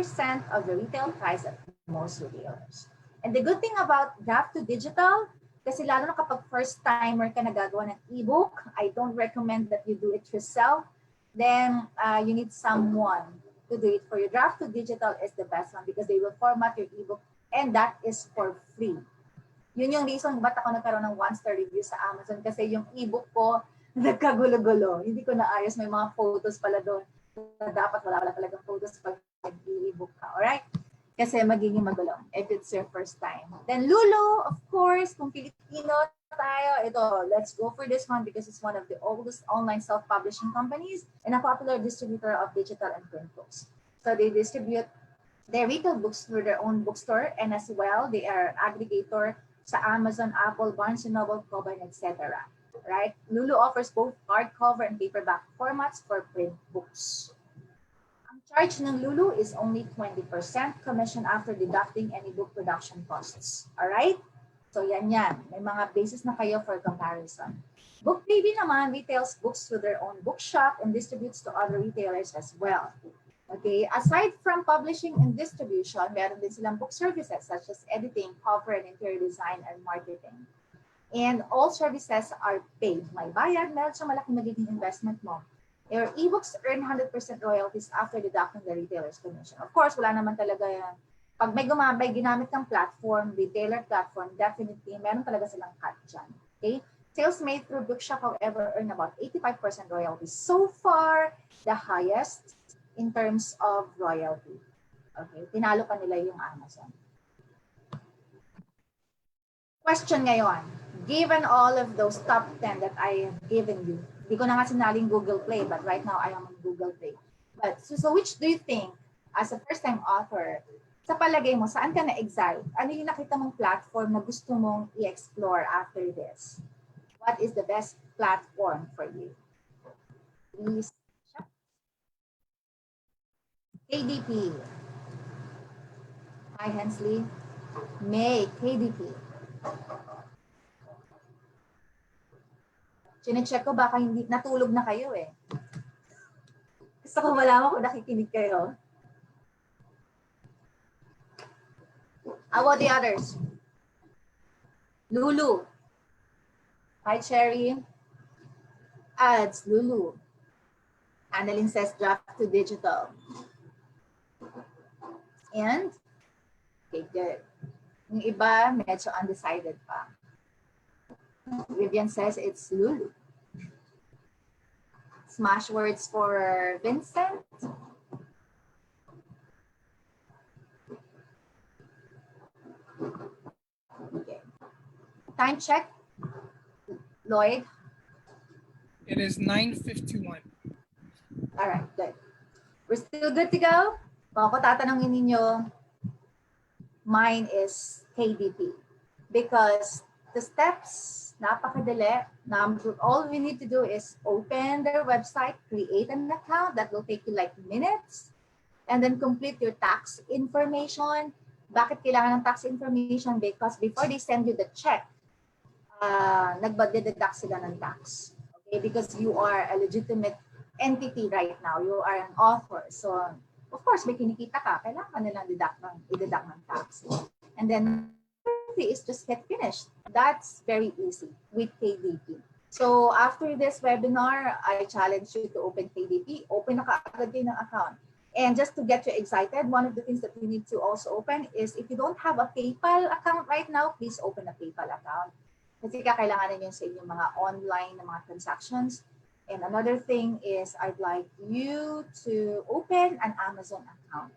of the retail price at most retailers. And the good thing about Draft to Digital, kasi lalo na kapag first timer ka nagagawa ng ebook, I don't recommend that you do it yourself. Then you need someone to do it for you. Draft to Digital is the best one because they will format your ebook and that is for free. Yun yung reason ba't ako nagkaroon ng 1-star review sa Amazon kasi yung ebook ko nagkagulo-gulo. Hindi ko naayos. May mga photos pala doon. Dapat wala talagang photos pag nag-ebook ka. Alright? Kasi magiging magulo if it's your first time. Then Lulu, of course, kung Filipino tayo, ito, let's go for this one because it's one of the oldest online self-publishing companies and a popular distributor of digital and print books. So they distribute their retail books through their own bookstore and as well, they are aggregator sa Amazon, Apple, Barnes & Noble, Kobo, etc. Right? Lulu offers both hardcover and paperback formats for print books. Ang charge ng Lulu is only 20% commission after deducting any book production costs. Alright? So yan. May mga basis na kayo for comparison. Book Baby naman retails books through their own bookshop and distributes to other retailers as well. Okay, aside from publishing and distribution, meron din silang book services such as editing, cover and interior design, and marketing. And all services are paid. May bayad, meron siyang malaking magiging investment mo. Your ebooks earn 100% royalties after deducting the retailer's commission. Of course, wala naman talaga yan. Pag may ginamit kang platform, retailer platform, definitely, meron talaga silang cut dyan. Okay? Sales made through bookshop, however, earn about 85% royalties. So far, the highest in terms of royalty. Okay, tinalo pa nila yung Amazon. Question ngayon, given all of those top 10 that I have given you, hindi ko na nga sinaling Google Play, but right now I am on Google Play. But so which do you think, as a first-time author, sa palagay mo, saan ka na-excite? Ano yung nakita mong platform na gusto mong i-explore after this? What is the best platform for you? Please. KDP. Hi, Hensley. May, KDP. Chinecheck ko baka hindi, natulog na kayo eh. Gusto ko malaman kung nakikinig kayo. How about the others? Lulu. Hi, Cherry. Ads, Lulu. Annalyn says draft to digital. And, okay, good. Yung iba, medyo undecided pa. Vivian says it's Lulu. Smash words for Vincent. Okay. Time check. Lloyd. It is 9:51. All right, good. We're still good to go? Kung ako tatanungin ninyo, mine is KDP. Because the steps, napakadali. All we need to do is open their website, create an account that will take you like minutes, and then complete your tax information. Bakit kailangan ng tax information? Because before they send you the check, nagbadeduct sila ng tax. Okay? Because you are a legitimate entity right now. You are an author. So, of course, may kinikita ka. Kailangan nilang i-deduct ng tax. And then, is just hit finish. That's very easy with KDP. So, after this webinar, I challenge you to open KDP. Open na kaagad din ng account. And just to get you excited, one of the things that you need to also open is if you don't have a PayPal account right now, please open a PayPal account. Kasi kakailanganin yun sa inyong mga online na mga transactions. And another thing is I'd like you to open an Amazon account.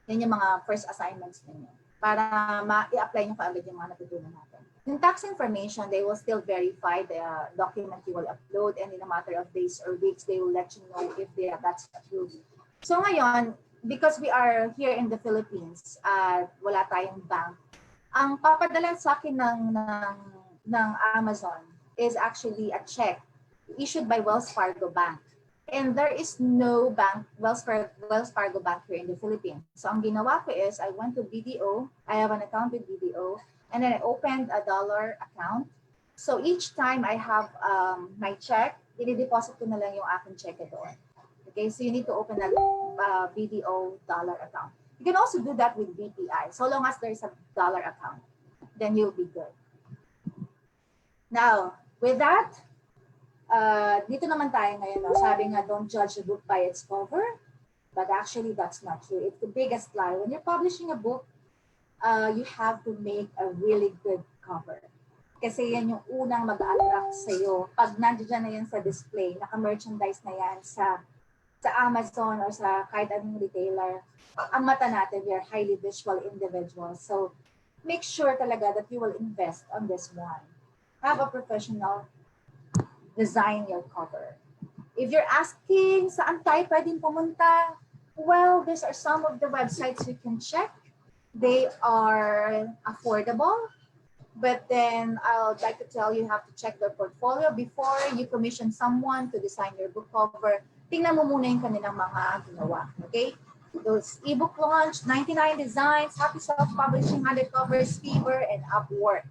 Yan yung mga first assignments ninyo para ma-i-apply nyo kaagad yung mga natutunan natin. Yung tax information, they will still verify the document you will upload, and in a matter of days or weeks, they will let you know if that's approved. So ngayon, because we are here in the Philippines at wala tayong bank, ang papadala sa akin ng Amazon is actually a check issued by Wells Fargo Bank. And there is no bank, Wells Fargo Bank here in the Philippines. So ang ginawa ko is I went to BDO. I have an account with BDO. And then I opened a dollar account. So each time I have my check, i-deposit ko na lang yung aking check doon. Okay, so you need to open a BDO dollar account. You can also do that with BPI. So long as there's a dollar account, then you'll be good. Now, with that, dito naman tayo ngayon. No? Sabi nga, don't judge a book by its cover. But actually, that's not true. It's the biggest lie. When you're publishing a book, you have to make a really good cover. Kasi yan yung unang mag-attract sa'yo. Pag nandiyan na yan sa display, naka-merchandise na yan sa Amazon or sa kahit anong retailer, ang mata natin, we are highly visual individuals. So make sure talaga that you will invest on this one. Have a professional design your cover. If you're asking saan tayo pwedeng pumunta, well, these are some of the websites you can check. They are affordable, but then I would like to tell you have to check their portfolio before you commission someone to design your book cover. Tingnan mo muna yung kanilang mga ginawa, okay? Those ebook launch, 99 designs, Happy Self-Publishing, 100 covers, Fever, and Upwork.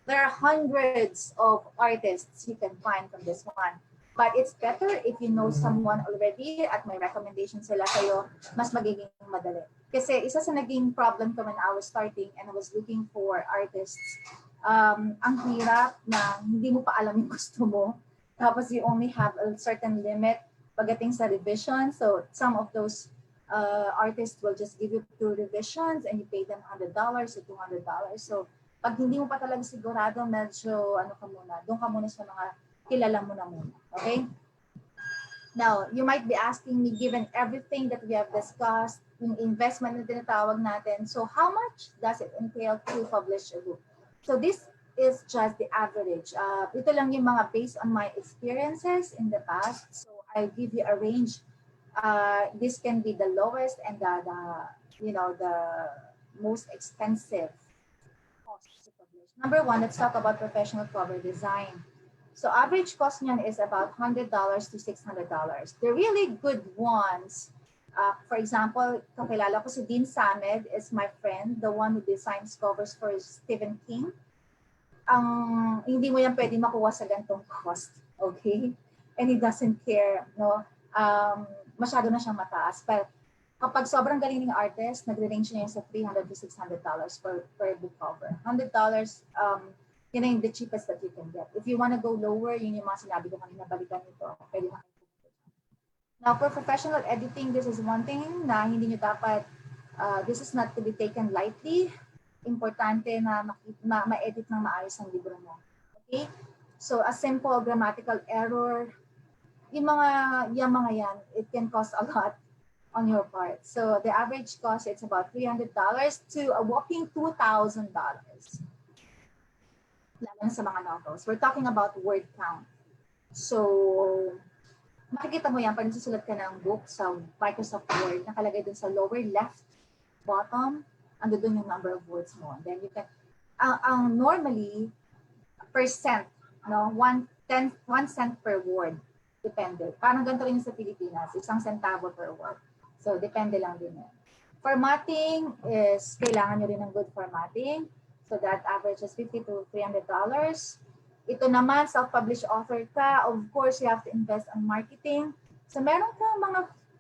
There are hundreds of artists you can find from this one. But it's better if you know someone already at may recommendation sila sa'yo, mas magiging madali. Kasi isa sa naging problem ko when I was starting and I was looking for artists, ang hirap na hindi mo pa alam yung gusto mo. Tapos you only have a certain limit pagdating sa revision. So some of those artists will just give you 2 revisions and you pay them $100 or $200. So pag hindi mo pa talaga sigurado, medyo doon ka muna sa mga kilala mo na muna. Okay? Now, you might be asking me, given everything that we have discussed, yung investment na tinatawag natin, so how much does it entail to publish a book? So this is just the average. Ito lang yung mga based on my experiences in the past. So I give you a range. This can be the lowest and the most expensive cost to publish. Number one, let's talk about professional cover design. So average cost niyan is about $100 to $600. The really good ones, for example, kakilala ko si Dean Samed is my friend, the one who designs covers for Stephen King. Hindi mo yan pwede makuha sa gantong cost, okay? And he doesn't care, no? Masyado na siyang mataas. Pero kapag sobrang galing ng artist, nagre-range niya sa $300 to $600 per book cover. $100 Yun na yung the cheapest that you can get. If you want to go lower, yun yung mga sinabi ko kanina, balikan nito. Pwede na kayo. Now, for professional editing, this is one thing na hindi nyo dapat, this is not to be taken lightly. Importante na ma-edit ng maayos ang libro mo. Okay? So, a simple grammatical error, yung mga yan, it can cost a lot on your part. So, the average cost, it's about $300 to a whopping $2,000. Lalo na sa mga novels. We're talking about word count. So, makikita mo yan pag nasusulat ka ng book sa Microsoft Word, nakalagay dun sa lower left bottom, ando dun yung number of words mo. And then you can, normally, percent, no? 1 cent per word. Depende. Parang ganito rin sa Pilipinas, 1 centavo per word. So, depende lang din yan. Formatting is, kailangan nyo rin ng good formatting. So, that average is $50 to $300. Ito naman, self-published author ka, of course, you have to invest on marketing. So, meron ka mga,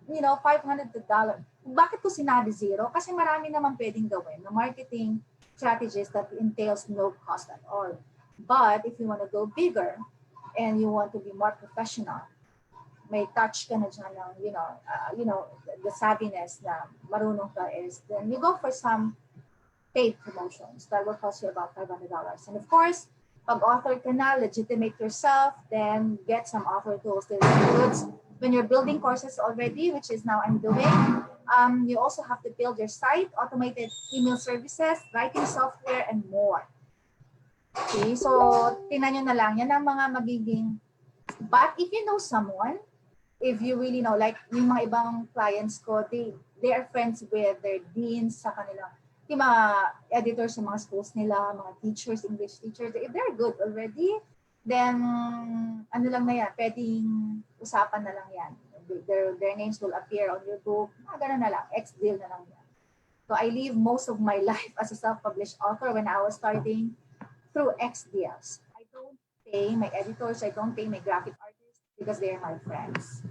$500 to $1. Bakit ko sinabi zero? Kasi marami naman pwedeng gawin na marketing strategies that entails no cost at all. But if you want to go bigger and you want to be more professional, may touch ka na dyan ng, the savviness na marunong ka is, then you go for some paid promotions that will cost you about $500. And of course, pag author ka na, legitimate yourself, then get some author tools that includes when you're building courses already, which is now I'm doing. You also have to build your site, automated email services, writing software, and more. Okay, so tingnan nyo na lang, yan ang mga magiging, but if you know someone, if you really know, like yung mga ibang clients ko, they are friends with their deans sa kanilang, yung mga editors sa mga schools nila, mga teachers, English teachers, if they're good already, then ano lang na yan, pwedeng usapan na lang yan. Their names will appear on your book, gano'n na lang, ex-deal na lang yan. So I live most of my life as a self-published author when I was starting through ex-deals. I don't pay my editors, I don't pay my graphic artists because they are my friends.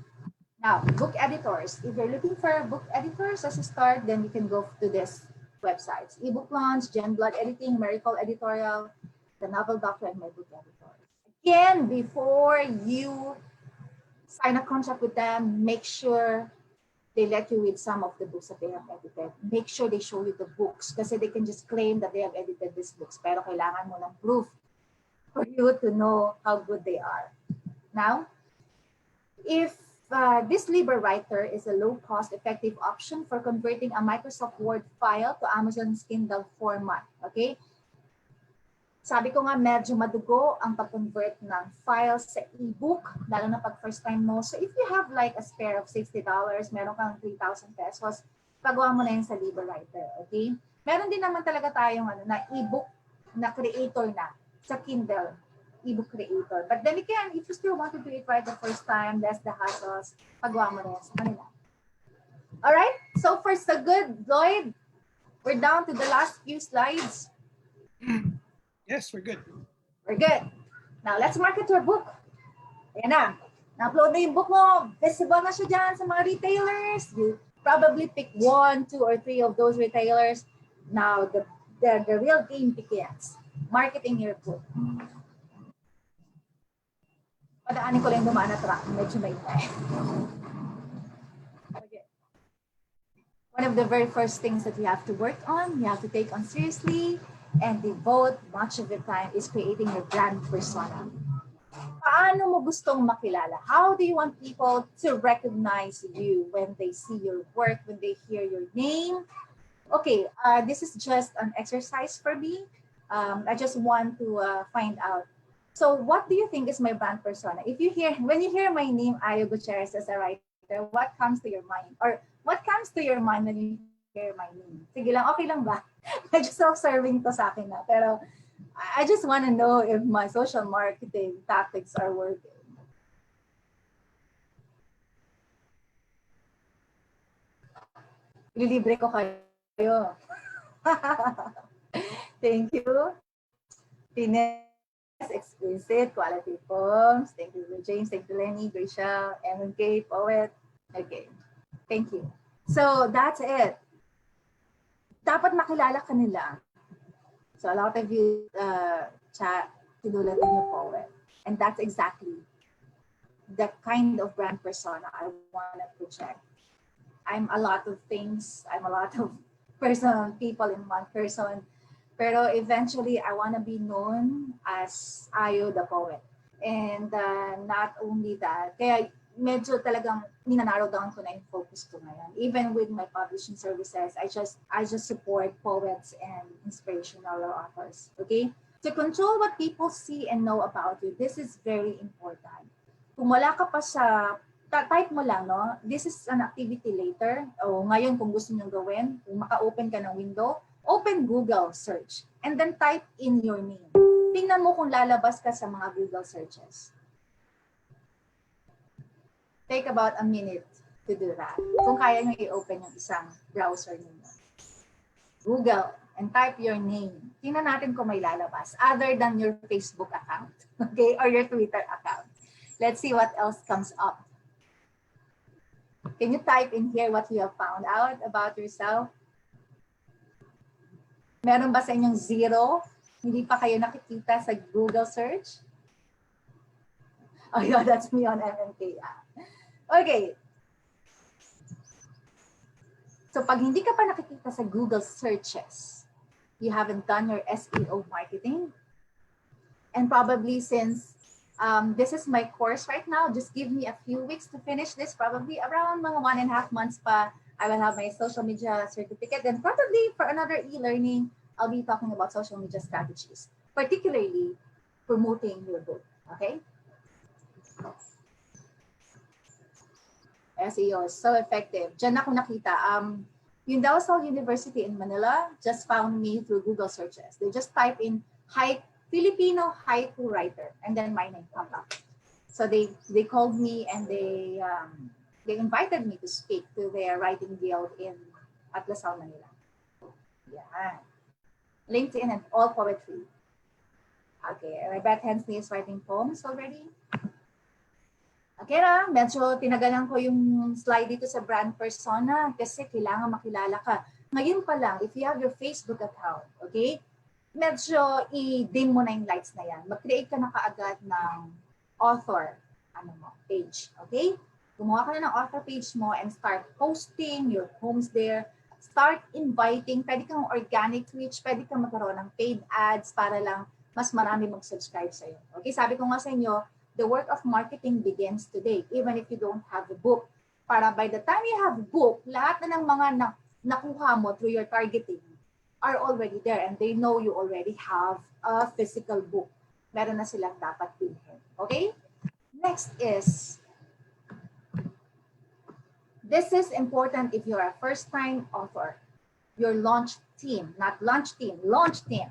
Now, book editors. If you're looking for book editors as a start, then you can go to this websites. Ebook Launch, Genblood Editing, Miracle Editorial, The Novel Doctor, and My Book Editor. Again, before you sign a contract with them, make sure they let you read some of the books that they have edited. Make sure they show you the books kasi they can just claim that they have edited these books pero kailangan mo ng proof for you to know how good they are. Now, if this LibreWriter is a low-cost, effective option for converting a Microsoft Word file to Amazon's Kindle format, okay? Sabi ko nga, medyo madugo ang pag-convert ng files sa ebook, lalo na pag first time mo. So if you have like a spare of $60, meron kang 3,000 pesos, pagawa mo na yun sa LibreWriter, okay? Meron din naman talaga tayong na ebook na creator na sa Kindle, ebook creator. But then again, if you still want to do it right the first time, less the hassles, pagawa mo na yan sa kanila. Alright, so for so good, Lloyd, we're down to the last few slides. Yes, we're good. We're good. Now, let's market your book. Ayan na. Na-upload na yung book mo. Visible na siya dyan sa mga retailers. You probably pick 1, 2, or 3 of those retailers. Now, the real game begins. Marketing your book. Padaanin ko lang dumaan na truck. Medyo maingay. Okay. One of the very first things that you have to work on, you have to take on seriously, and devote much of your time is creating your brand persona. Paano mo gustong makilala? How do you want people to recognize you when they see your work, when they hear your name? Okay, this is just an exercise for me. I just want to find out. So what do you think is my brand persona? When you hear my name, Ayo Gutierrez as a writer, what comes to your mind? Or what comes to your mind when you hear my name? Sige lang, okay lang ba? Medyo self-serving to sa akin na. Pero I just want to know if my social marketing tactics are working. Ililibre ko kayo. Thank you. Tines, Explicit, Quality Poems. Thank you, James. Thank you, Lenny, Grisha, MMK, Poet. Okay. Thank you. So that's it. Dapat makilala ka nila. So a lot of you chat, tinulad din yung poet. And that's exactly the kind of brand persona I want to project. I'm a lot of things. I'm a lot of people in one person. Pero eventually, I want to be known as Ayo the poet. And not only that, kaya medyo talagang ninanarrow down ko na yung focus ko ngayon. Even with my publishing services, I just support poets and inspirational authors. Okay? To control what people see and know about you, this is very important. Kung wala ka pa sa, type mo lang, no? This is an activity later. O ngayon, kung gusto nyo gawin, kung maka-open ka ng window, open Google search and then type in your name. Tingnan mo kung lalabas ka sa mga Google searches. Take about a minute to do that. Kung kaya nyo i-open yung isang browser ninyo. Google and type your name. Tingnan natin kung may lalabas other than your Facebook account, okay, or your Twitter account. Let's see what else comes up. Can you type in here what you have found out about yourself? Meron ba sa inyong 0? Hindi pa kayo nakikita sa Google search? Oh yeah, that's me on MMK. Okay. So pag hindi ka pa nakikita sa Google searches, you haven't done your SEO marketing. And probably since this is my course right now, just give me a few weeks to finish this, probably around mga 1.5 months pa, I will have my social media certificate. Then probably for another e-learning, I'll be talking about social media strategies, particularly promoting your book, okay? SEO is so effective. Diyan ako nakita. Yung Dalsal University in Manila just found me through Google searches. They just type in Filipino haiku writer, and then my name comes up. So they called me and they invited me to speak to their writing guild at Lasal, Manila. Yeah. LinkedIn and all poetry. Okay, I bet Hensley is writing poems already. Okay na, medyo tinagalan ko yung slide dito sa brand persona kasi kailangan makilala ka. Ngayon pa lang, if you have your Facebook account, okay, medyo i-dim mo na yung lights na yan. Mag-create ka na kaagad ng author page, okay? Gumawa ka na ng author page mo and start posting your poems there. Start inviting, pwede kang organic reach, pwede kang magkaroon ng paid ads para lang mas marami mag-subscribe sa'yo. Okay, sabi ko nga sa inyo, the work of marketing begins today, even if you don't have the book. Para by the time you have book, lahat na ng mga nakuha mo through your targeting are already there and they know you already have a physical book. Meron na silang dapat bilhin. Okay? Next is, this is important if you're a first-time author. Your launch team, not launch team, launch team.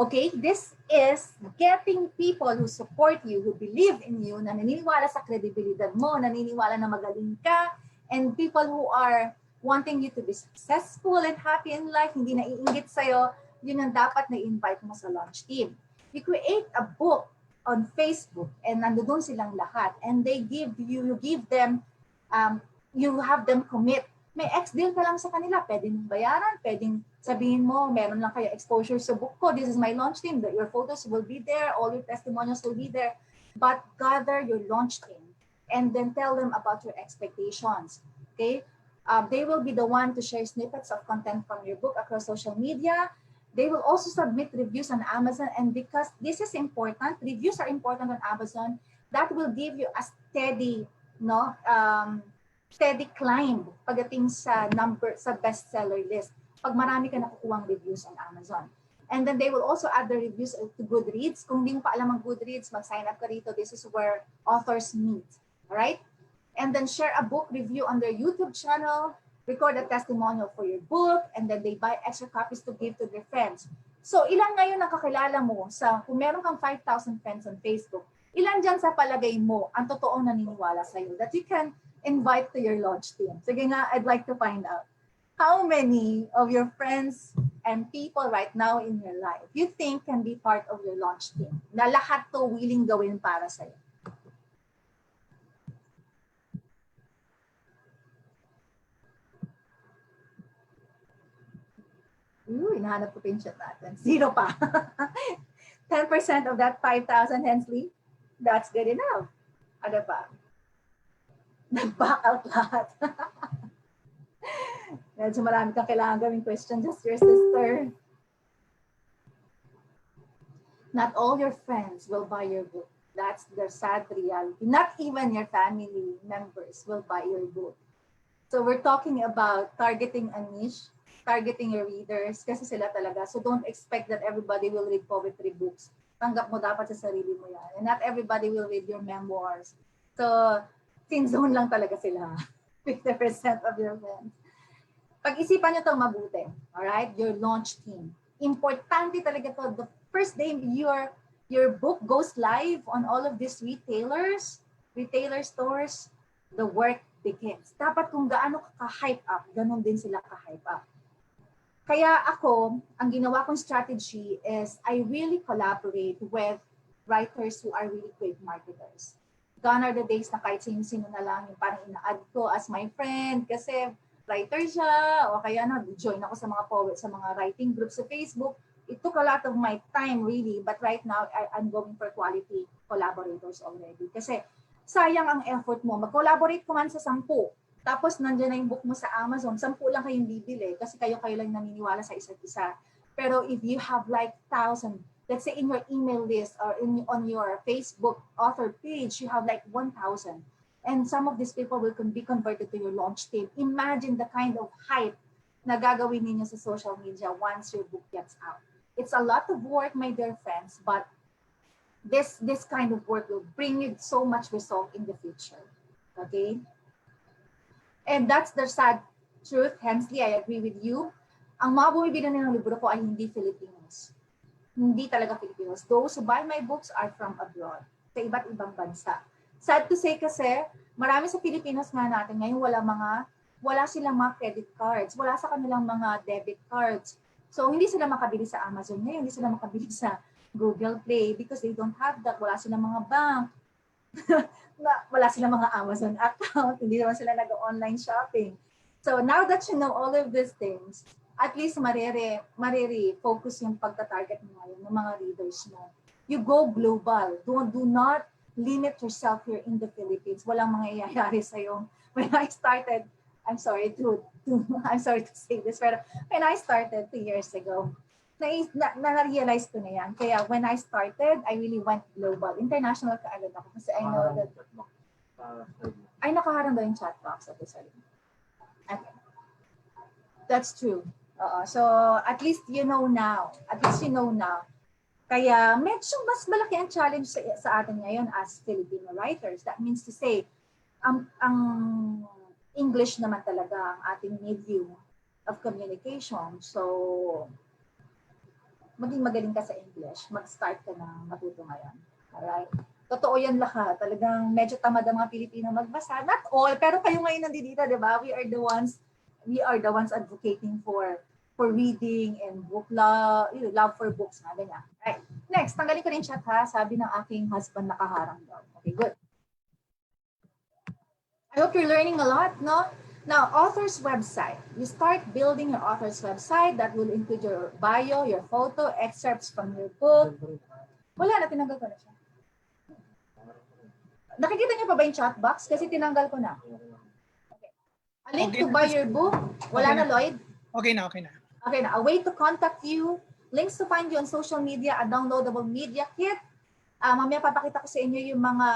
Okay, this is getting people who support you, who believe in you, na naniniwala sa kredibilidad mo, naniniwala na magaling ka, and people who are wanting you to be successful and happy in life, hindi naiinggit sa'yo, yun ang dapat na-invite mo sa launch team. You create a book on Facebook, and nandoon silang lahat, and they give you, you give them, you have them commit. May ex-deal ka lang sa kanila, pwedeng bayaran, pwedeng sabihin mo, meron lang kayo exposure sa book ko, this is my launch team, that your photos will be there, all your testimonials will be there, but gather your launch team and then tell them about your expectations, okay? They will be the one to share snippets of content from your book across social media. They will also submit reviews on Amazon, and because this is important, reviews are important on Amazon, that will give you a steady, steady climb pagdating sa bestseller list pag marami ka nakukuhang reviews on Amazon. And then they will also add the reviews to Goodreads. Kung di mo pa alam ang Goodreads, mag-sign up ka rito. This is where authors meet. Alright? And then share a book review on their YouTube channel, record a testimonial for your book, and then they buy extra copies to give to their friends. So ilan ngayon nakakilala mo kung meron kang 5,000 friends on Facebook, ilan dyan sa palagay mo ang totoong naniniwala sa'yo that you can invite to your launch team? Sige nga, I'd like to find out. How many of your friends and people right now in your life you think can be part of your launch team? Na lahat to willing gawin para sa'yo. Hinahanap ko pa yung chat natin. 0 pa. 10% of that 5,000, Hensley, that's good enough. Ano pa? Nag-back out lahat. Medyo marami kang kailangan gawing question, just your sister. Not all your friends will buy your book. That's the sad reality. Not even your family members will buy your book. So we're talking about targeting a niche, targeting your readers, kasi sila talaga. So don't expect that everybody will read poetry books. Tanggap mo dapat sa sarili mo yan. And not everybody will read your memoirs. So, thin zone lang talaga sila. 50% of your friends. Pag-isipan nyo itong mabuti. Alright? Your launch team. Importante talaga to. The first day your book goes live on all of these retailer stores, the work begins. Dapat kung gaano ka-hype up, ganun din sila ka-hype up. Kaya ako, ang ginawa kong strategy is I really collaborate with writers who are really great marketers. Gone are the days na kahit sino-sino na lang yung parang ina-add ko as my friend kasi writer siya o kaya join ako sa mga poets, sa mga writing groups sa Facebook. It took a lot of my time really, but right now I'm going for quality collaborators already. Kasi sayang ang effort mo. Mag-collaborate ko man sa 10. Tapos nandiyan na yung book mo sa Amazon, 10 lang kayong bibili kasi kayo lang naniniwala sa isa't isa. Pero if you have like 1,000, let's say in your email list or on your Facebook author page, you have like 1,000. And some of these people will be converted to your launch team. Imagine the kind of hype na gagawin ninyo sa social media once your book gets out. It's a lot of work, my dear friends, but this kind of work will bring you so much result in the future. Okay? And that's the sad truth. Hensley, I agree with you. Ang mga bumibili ng libro ko ay hindi Filipinos. Hindi talaga Filipinos. Those who buy my books are from abroad, sa iba't ibang bansa. Sad to say kasi, marami sa Pilipinos nga natin ngayon wala silang mga credit cards, wala sa kanilang mga debit cards. So hindi sila makabili sa Amazon ngayon, hindi sila makabili sa Google Play because they don't have that. Wala silang mga bank. Wala silang mga Amazon account. Hindi naman sila nag-online shopping. So now that you know all of these things, at least focus yung pagta-target mo ngayon ng mga readers mo. You go global. Do not limit yourself here in the Philippines. Walang mangyayari sa'yo. When I started, I'm sorry to say this, pero when I started 2 years ago, na-realize ko na yan. Kaya when I started, I really went global. International kaagad ako kasi I know that ay nakaharang daw yung chat box. Okay, sorry. Okay. That's true. So at least you know now. Kaya medyo mas malaki ang challenge sa atin ngayon as Filipino writers. That means to say, ang English naman talaga ang ating medium of communication. So, maging magaling ka sa English. Mag-start ka na matuto ngayon. Alright? Totoo yan lahat. Talagang medyo tamad ang mga Pilipino magbasa. Not all, pero kayo ngayon nandito, di ba? We are the ones advocating for reading and book love for books na ganyan. Right. Next, tanggalin ko rin chat ha. Sabi ng aking husband nakaharang daw. Okay, good. I hope you're learning a lot, no? Now, author's website. You start building your author's website. That will include your bio, your photo, excerpts from your book. Wala na, tinanggal ko na siya. Nakikita niyo pa ba yung chat box? Kasi tinanggal ko na. Okay. A link to buy your book. Wala na, Lloyd? Okay na. Okay na. A way to contact you. Links to find you on social media. A downloadable media kit. Mamaya papakita ko sa inyo yung mga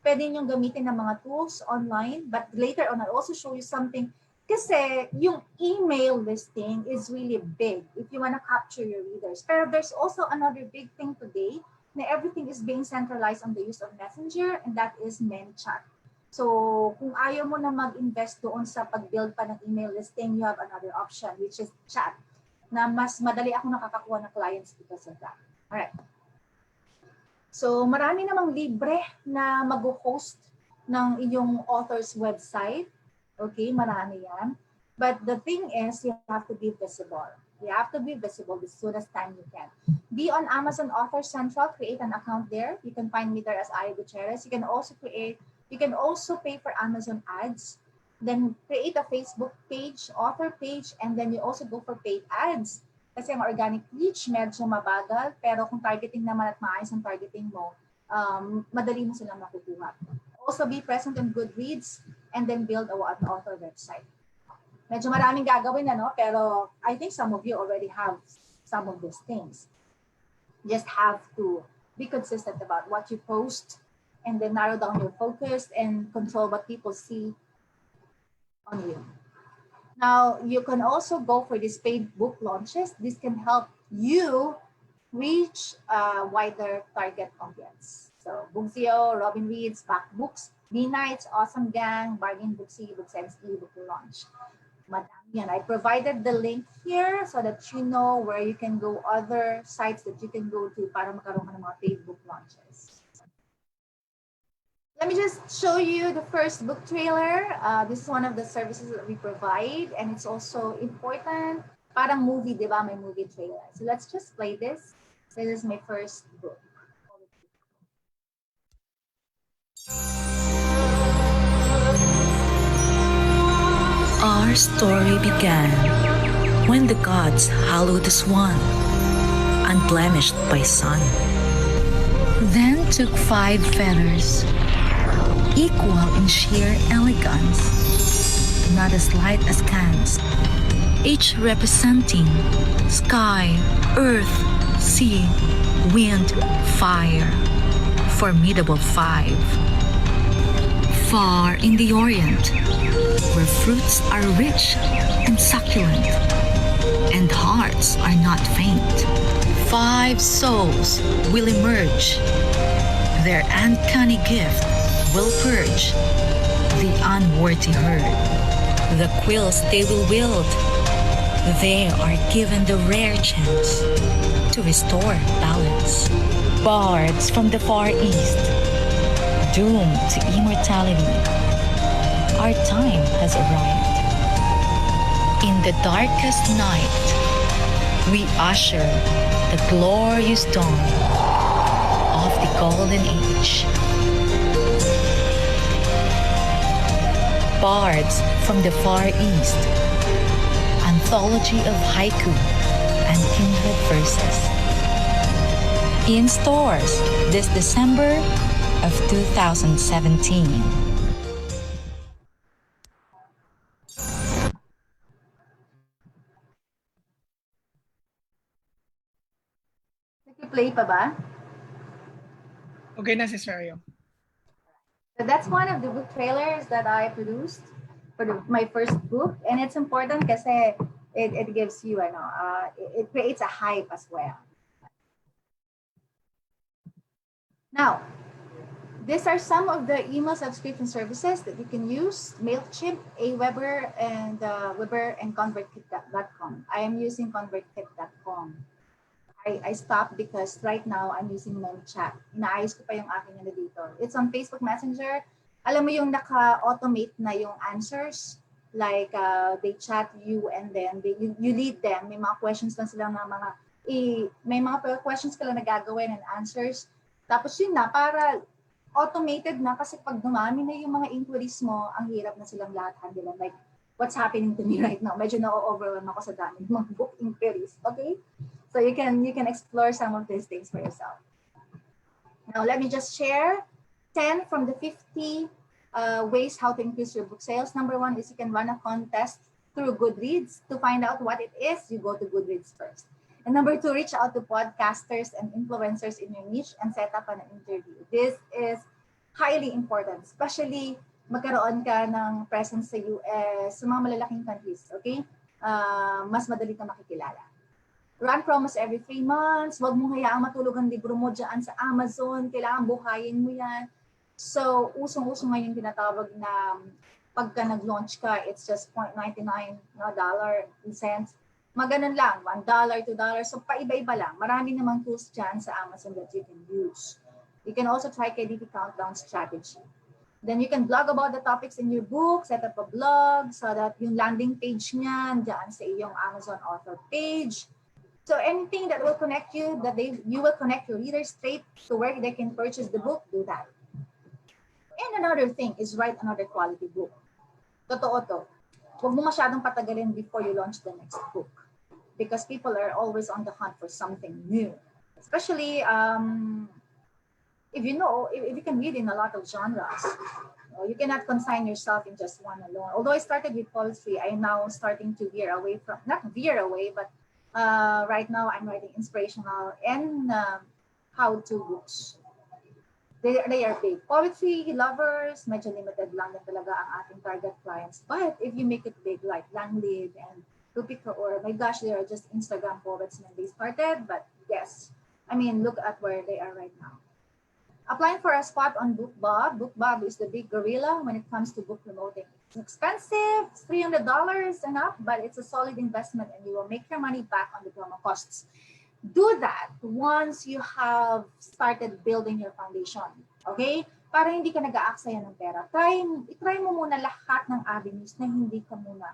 pwede niyong gamitin ng mga tools online, but later on, I'll also show you something. Kasi yung email listing is really big if you want to capture your readers. Pero there's also another big thing today na everything is being centralized on the use of Messenger, and that is ManyChat. So kung ayaw mo na mag-invest doon sa pag-build pa ng email listing, you have another option, which is chat, na mas madali ako nakakakuha ng clients because of that. All right. So marami namang libre na mag-host ng iyong author's website. Okay, marami yan. But the thing is, you have to be visible. You have to be visible as soon as time you can. Be on Amazon Author Central, create an account there. You can find me there as Gutierrez. You can also pay for Amazon ads. Then create a Facebook page, author page, and then you also go for paid ads. Kasi ang organic reach medyo mabagal, pero kung targeting naman at maayos ang targeting mo, madali mo silang makukuha. Also be present in Goodreads and then build an author website. Medyo maraming gagawin pero I think some of you already have some of these things. Just have to be consistent about what you post and then narrow down your focus and control what people see on you. Now, you can also go for these paid book launches. This can help you reach a wider target audience. So, Booksio, Robin Reads, Back Books, B-Nights, Awesome Gang, Bargain Booksy, Booksense, Book Launch. Madami yan. I provided the link here so that you know where you can go, other sites that you can go to para magkaroon ka ng mga paid book launches. Let me just show you the first book trailer. This is one of the services that we provide, and it's also important. Parang movie, di ba? May movie trailer. So let's just play this. This is my first book. Our story began when the gods hallowed the swan, unblemished by sun. Then took 5 feathers, equal in sheer elegance, not as light as cans, each representing sky, earth, sea, wind, fire, formidable 5. Far in the Orient, where fruits are rich and succulent, and hearts are not faint, 5 souls will emerge. Their uncanny gift will purge the unworthy herd. The quills they will wield, they are given the rare chance to restore balance. Bards from the Far East, doomed to immortality, our time has arrived. In the darkest night, we usher the glorious dawn of the golden age. Bards from the Far East, anthology of haiku and kindred verses. In stores this December of 2017. Nag-play pa ba? Okay na, Sister Ayo. So that's one of the book trailers that I produced for my first book, and it's important kasi it gives you, it creates a hype as well. Now, these are some of the email subscription services that you can use: Mailchimp, Aweber, and Weber, and ConvertKit.com. I am using ConvertKit.com. I stopped because right now I'm using MemChat. Inaayos ko pa yung aking dito. It's on Facebook Messenger. Alam mo yung naka-automate na yung answers. Like they chat you and then you lead them. May mga questions lang sila na may mga questions ka lang na gagawin and answers. Tapos yun na, para automated na, kasi pag dumami na yung mga inquiries mo, ang hirap na silang lahat handle. Like, what's happening to me right now? Medyo na-overwhelm ako sa dami ng mga book inquiries. Okay? So you can explore some of these things for yourself. Now, let me just share 10 from the 50 ways how to increase your book sales. Number 1 is you can run a contest through Goodreads. To find out what it is, you go to Goodreads first. And number 2, reach out to podcasters and influencers in your niche and set up an interview. This is highly important, especially magkaroon ka ng presence sa US, sa mga malalaking countries, okay? Mas madali ka makikilala. Run promos every 3 months. Huwag mong hayaang matulog ang libro mo dyan sa Amazon. Kailangan buhayin mo yan. So, usong-usong ngayon tinatawag na pagka nag-launch ka, it's just $0.99 cents. Maganon lang, $1, $2. So, paiba-iba lang. Marami namang tools dyan sa Amazon that you can use. You can also try KDP Countdown strategy. Then you can blog about the topics in your book, set up a blog so that yung landing page niyan dyan sa iyong Amazon author page. So anything that will connect you, you will connect your readers straight to where they can purchase the book, do that. And another thing is write another quality book. Totoo to. Huwag mo masyadong patagalin before you launch the next book. because people are always on the hunt for something new, especially if you can read in a lot of genres. You cannot consign yourself in just one alone. Although I started with poetry, I am now starting to veer away from, not veer away, but right now I'm writing inspirational and how-to books. They are big. Poetry lovers, medyo limited lang din talaga ang ating target clients. But if you make it big, like Langlid and Rupika, or my gosh, they are just Instagram poets when they started. But yes, I mean, look at where they are right now. Applying for a spot on BookBob. BookBob is the big gorilla when it comes to book promoting. It's expensive, it's $300 and up, but it's a solid investment and you will make your money back on the promo costs. Do that once you have started building your foundation. Okay? Para hindi ka nag-aaksaya ng pera. Try mo muna lahat ng avenues na hindi ka muna.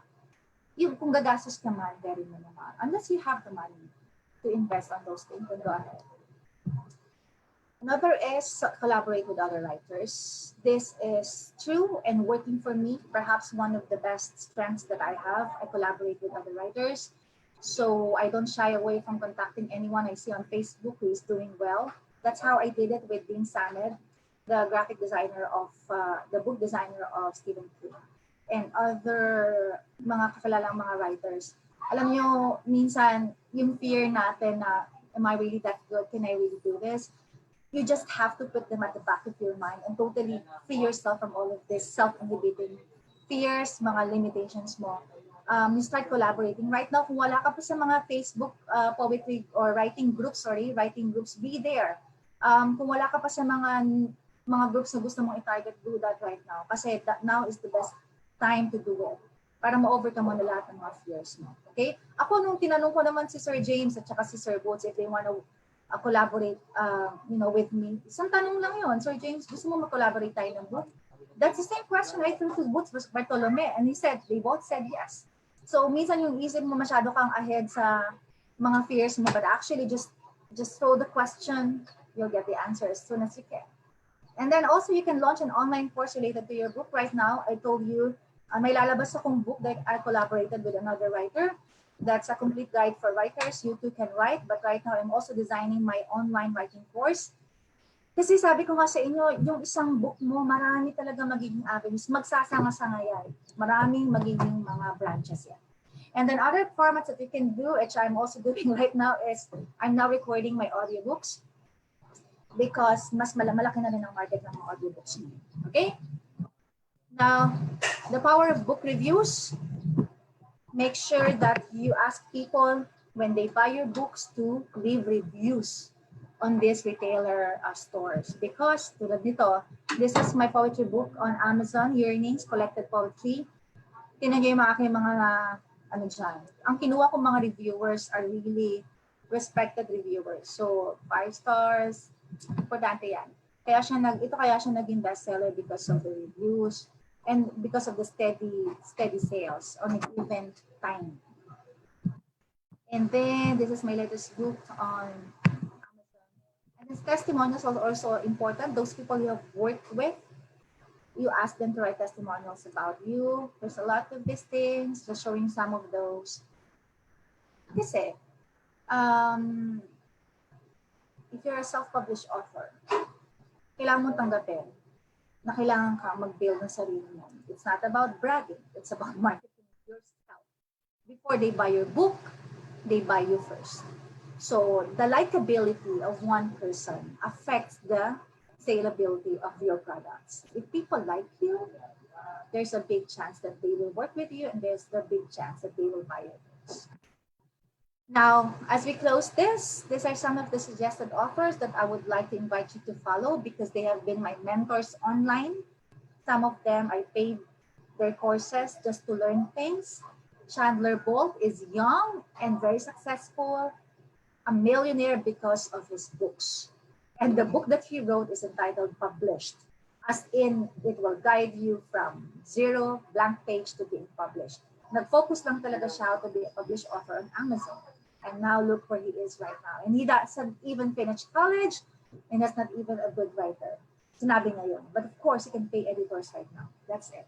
Yung kung gagastos ka man, very minimal. Unless you have the money to invest on those things, then go ahead. Another is collaborate with other writers. This is true and working for me. Perhaps one of the best strengths that I have. I collaborate with other writers. So I don't shy away from contacting anyone I see on Facebook who is doing well. That's how I did it with Dean Saned, the graphic designer of, the book designer of Stephen King, and other mga kakalalang mga writers. Alam nyo, minsan, yung fear natin na, am I really that good? Can I really do this? You just have to put them at the back of your mind and totally free yourself from all of this self-inhibiting fears, mga limitations mo. You start collaborating. Right now, kung wala ka pa sa mga Facebook poetry or writing groups, be there. Kung wala ka pa sa mga groups na gusto mong i-target, do that right now. Kasi now is the best time to do it para ma-overcome mo na lahat ng mga fears mo. Okay? Ako, nung tinanong ko naman si Sir James at saka si Sir Boots if they want to collaborate with me, isang tanong lang yun, Sir James, gusto mo mag-collaborate tayo ng book? That's the same question I threw to Boots Bartolome, and they both said yes. So, minsan yung isip mo masyado kang ahead sa mga fears mo, but actually just throw the question, you'll get the answer as soon as you can. And then also, you can launch an online course related to your book. Right now, I told you, may lalabas akong book that I collaborated with another writer. That's a complete guide for writers. You too can write, but right now, I'm also designing my online writing course. Kasi sabi ko nga sa inyo, yung isang book mo, marami talaga magiging avenues. Magsasanga-sanga yan. Maraming magiging mga branches yan. And then other formats that you can do, which I'm also doing right now, is I'm now recording my audiobooks because mas malaki na rin ang market ng mga audiobooks. Okay? Now, the power of book reviews. Make sure that you ask people when they buy your books to leave reviews on these retailer stores, because tulad nito, this is my poetry book on Amazon, Yearnings, Collected Poetry. Tinan nyo yung mga aking mga ano dyan. Ang kinuha kong mga reviewers are really respected reviewers. So 5 stars, importante yan. Kaya siya naging bestseller because of the reviews and because of the steady sales on a given time. And then this is my latest book on These testimonials are also important. Those people you have worked with, you ask them to write testimonials about you. There's a lot of these things, just showing some of those. Kasi, if you're a self-published author, kailangan mo tanggapin na kailangan ka mag-build ng sarili mo. It's not about bragging. It's about marketing yourself. Before they buy your book, they buy you first. So the likability of one person affects the saleability of your products. If people like you, there's a big chance that they will work with you, and there's a big chance that they will buy your books. Now, as we close this, these are some of the suggested authors that I would like to invite you to follow because they have been my mentors online. Some of them I paid their courses just to learn things. Chandler Bolt is young and very successful, a millionaire because of his books. And the book that he wrote is entitled Published, as in it will guide you from zero blank page to being published. Nag-focus lang talaga siya how to be a published author on Amazon. And now look where he is right now. And he doesn't even finish college, and that's not even a good writer. Sinabi ngayon. But of course, he can pay editors right now. That's it.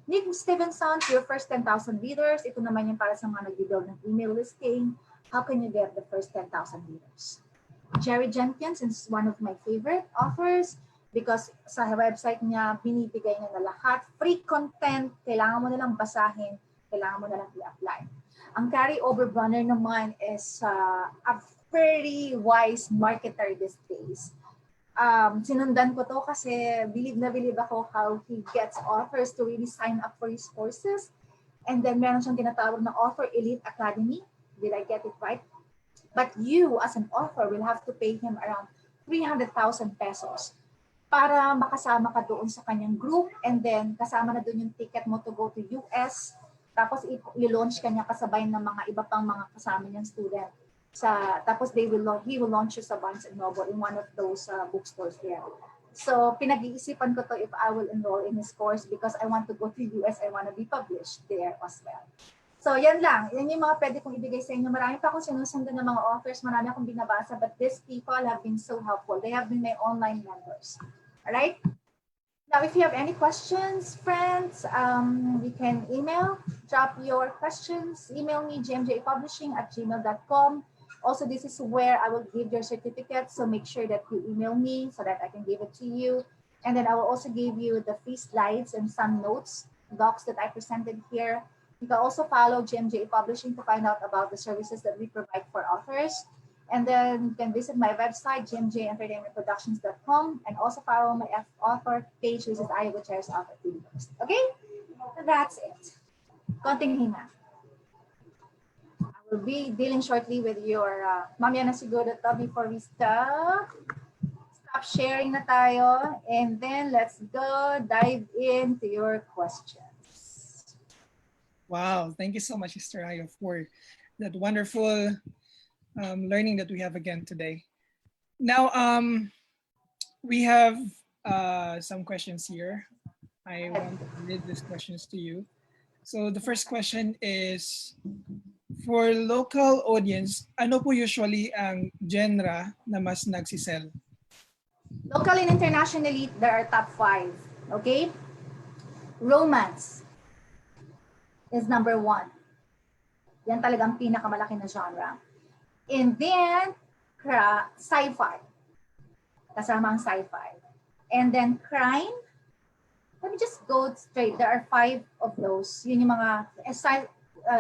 Nick Stevenson, your first 10,000 readers. Ito naman yung para sa mga nag-build ng email listing. how can you get the first 10,000 readers? Jerry Jenkins is one of my favorite authors because sa website niya, binibigay niya na lahat. Free content, kailangan mo na lang basahin, kailangan mo na lang i-apply. Ang Carrie Overbrunner naman is a very wise marketer these days. Sinundan ko to kasi believe na believe ako how he gets authors to really sign up for his courses. And then meron siyang tinatawag na Author Elite Academy. Did I get it right? But you as an author will have to pay him around 300,000 pesos para makasama ka doon sa kanyang group, and then kasama na doon yung ticket mo to go to US, tapos i-launch ka niya kasabay ng mga iba pang mga kasama niyang student. Tapos he will launch you sa Barnes & Noble in one of those bookstores there. So pinag-iisipan ko to if I will enroll in his course because I want to go to US, I want to be published there as well. So yan lang, yan yung mga pwede kong ibigay sa inyo. Marami pa akong sinusundan ng mga authors, marami akong binabasa, but these people have been so helpful. They have been my online mentors. All right? Now, if you have any questions, friends, you can drop your questions, email me, gmjapublishing@gmail.com. Also, this is where I will give your certificate, so make sure that you email me so that I can give it to you. And then I will also give you the free slides and some notes, docs that I presented here. You can also follow GMJ Publishing to find out about the services that we provide for authors. And then you can visit my website, gmjentertainmentproductions.com, and also follow my author page, which is Gutierrez Author University. Okay? So that's it. Konting hina. I will be dealing shortly with your, mamaya na siguro to before we stop sharing na tayo. And then let's go dive into your questions. Wow, thank you so much, Sister Ayo, for that wonderful learning that we have again today. Now, we have some questions here. I want to read these questions to you. So the first question is, for local audience, ano po usually ang genre na mas nagsisell? Local and internationally, there are top 5. Okay? Romance is number 1. Yan talagang pinakamalaki na genre. And then, sci-fi. Kasama ang sci-fi. And then crime. Let me just go straight. There are 5 of those. Yun yung mga,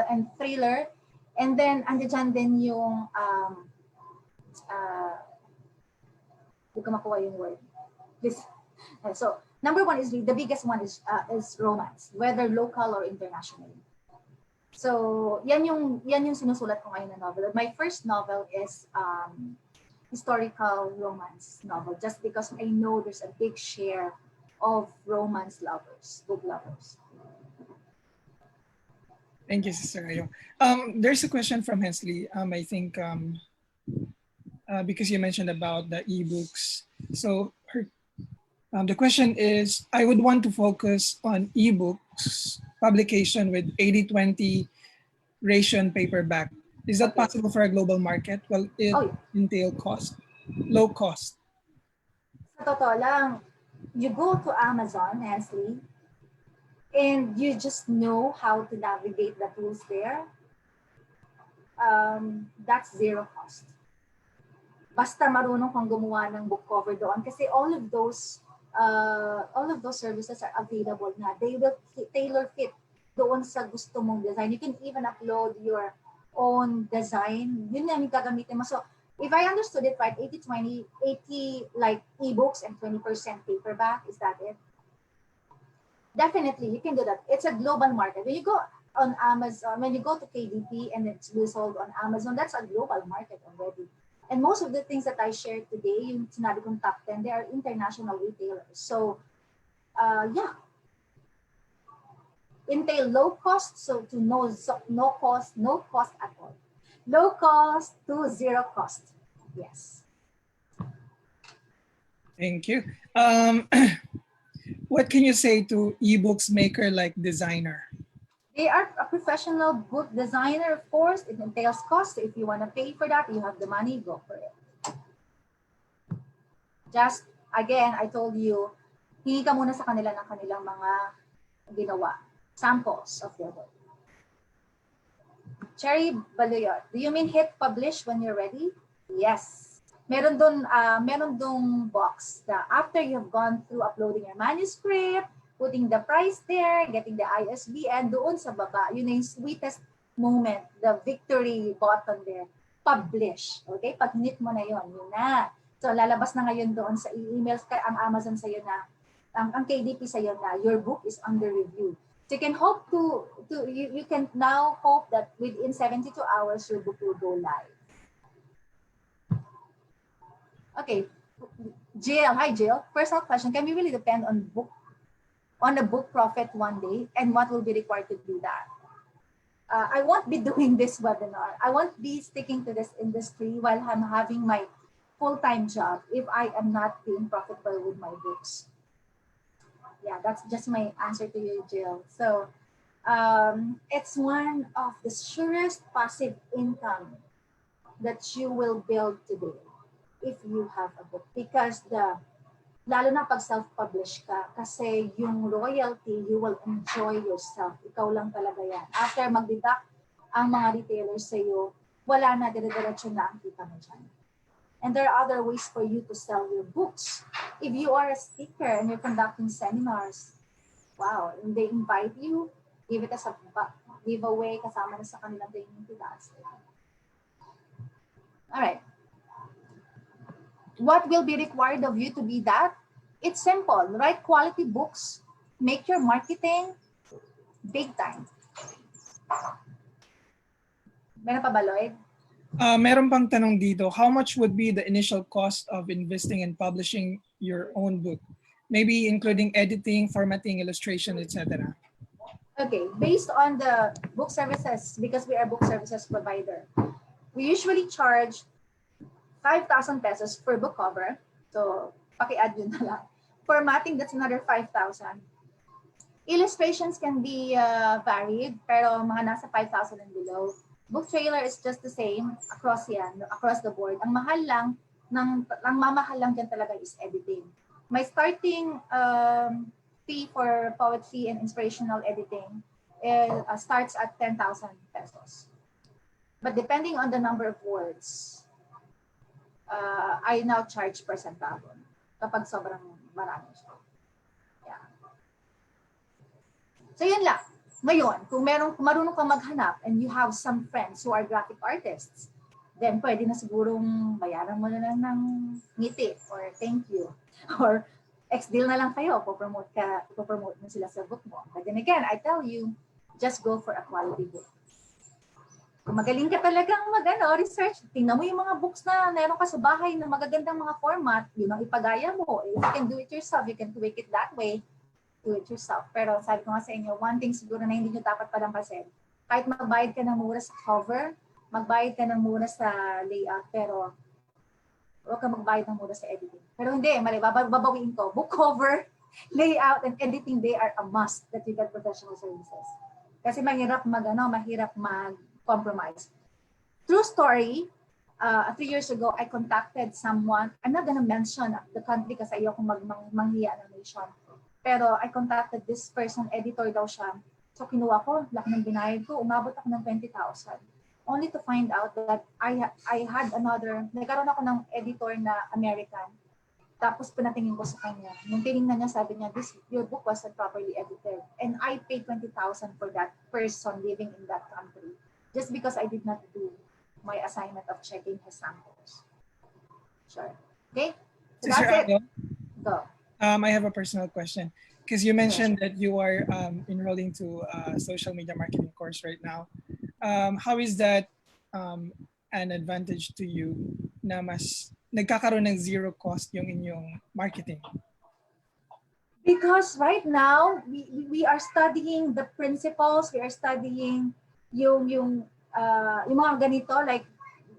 and thriller. And then, andyan din yung, hindi ko makuha yung word. So, number 1 is, the biggest one is romance, whether local or internationally. So, yan yung sinusulat ko ngayon na novel. My first novel is historical romance novel, just because I know there's a big share of romance lovers, book lovers. Thank you, Sister Ayo. There's a question from Hensley. I think because you mentioned about the ebooks. So the question is, I would want to focus on ebooks publication with 80-20 ratio paperback. Is that possible for a global market? Well, it entail low cost. Sa totoo lang, you go to Amazon, Hensley, and you just know how to navigate the tools there. That's zero cost. Basta marunong kang gumawa ng book cover doon, kasi all of those services are available na. They will tailor fit doon sa gusto mong design. You can even upload your own design. Yun na yung gagamitin mo. So if I understood it right, 80-20, 80 like ebooks and 20% paperback, is that it? Definitely, you can do that. It's a global market. When you go on Amazon, when you go to KDP and it's sold on Amazon, that's a global market already. And most of the things that I shared today, yung sinabi kong top 10, they are international retailers. So, yeah. Entail low cost, so to no cost at all. Low cost to zero cost. Yes. Thank you. What can you say to ebooks maker like designer? They are a professional book designer, of course. It entails cost. So if you want to pay for that, you have the money, go for it. Just, again, I told you, hingi ka muna sa kanila ng kanilang mga ginawa. Samples of their work. Cherry Baluyot, do you mean hit publish when you're ready? Yes. Meron dong box na after you've gone through uploading your manuscript, putting the price there, getting the ISBN, doon sa baba, yun yung sweetest moment, the victory button there, publish. Okay? Pag hit mo na yun na. So lalabas na ngayon doon sa emails ang Amazon sa'yo na, ang KDP sa'yo na, your book is under review. So you can hope you can now hope that within 72 hours, your book will go live. Okay, Jill. Hi, Jill. Personal question: can we really depend on the book profit one day, and what will be required to do that? I won't be doing this webinar. I won't be sticking to this industry while I'm having my full-time job if I am not being profitable with my books. Yeah, that's just my answer to you, Jill. So it's one of the surest passive income that you will build today if you have a book, because lalo na pag self-publish ka, kasi yung royalty, you will enjoy yourself. Ikaw lang talaga yan. After mag-deduct ang mga retailers sa'yo, wala na, dire-diretso na ang kita mo dyan. And there are other ways for you to sell your books. If you are a speaker and you're conducting seminars, wow, and they invite you, give it as a giveaway kasama na sa kanilang training class. All right. What will be required of you to be that? It's simple. Write quality books. Make your marketing big time. Meron pa ba, Lloyd? Meron pang tanong dito. How much would be the initial cost of investing in publishing your own book? Maybe including editing, formatting, illustration, etc. Okay, based on the book services, because we are book services provider, we usually charge 5,000 pesos per book cover. So, paki-add yun na lang. Formatting, that's another 5,000. Illustrations can be varied, pero mga nasa 5,000 and below. Book trailer is just the same across the board. Ang mamahal lang dyan talaga is editing. My starting fee for poetry and inspirational editing starts at 10,000 pesos. But depending on the number of words, I now charge per centavo kapag sobrang marami siya. Yeah. So yun lang. Ngayon, kung marunong kang maghanap and you have some friends who are graphic artists, then pwede na sigurong bayaran mo na lang ng ngiti or thank you. Or ex-deal na lang kayo, ipopromote mo sila sa book mo. But then again, I tell you, just go for a quality book. Kung magaling ka talagang research, tingnan mo yung mga books na meron ka sa bahay na magagandang mga format, yun ang ipagaya mo. If you can do it yourself, you can tweak it that way, do it yourself. Pero sabi ko nga sa inyo, one thing siguro na hindi nyo dapat palampasin, kahit magbayad ka ng mura sa cover, magbayad ka ng mura sa layout, pero huwag ka magbayad ng mura sa editing. Pero hindi, mali, babawiin ko. Book cover, layout, and editing, they are a must that you get professional services. Kasi mahirap compromise. True story, 3 years ago, I contacted someone. I'm not gonna mention the country kasi ayoko manghiya ng nation. Pero I contacted this person, editor daw siya. So kinuha ko, laki ng binayad ko, umabot ako ng 20,000. Only to find out that I had nagkaroon ako ng editor na American. Tapos pinatingin ko sa kanya. Nung tinignan niya, sabi niya, your book wasn't properly edited. And I paid 20,000 for that person living in that country. Just because I did not do my assignment of checking his samples. Sure. Okay? So that's it. Go. I have a personal question. Because you mentioned that you are enrolling to a social media marketing course right now. How is that an advantage to you na mas nagkakaroon ng zero cost yung inyong marketing? Because right now, we are studying the principles, we are studying yung mga ganito, like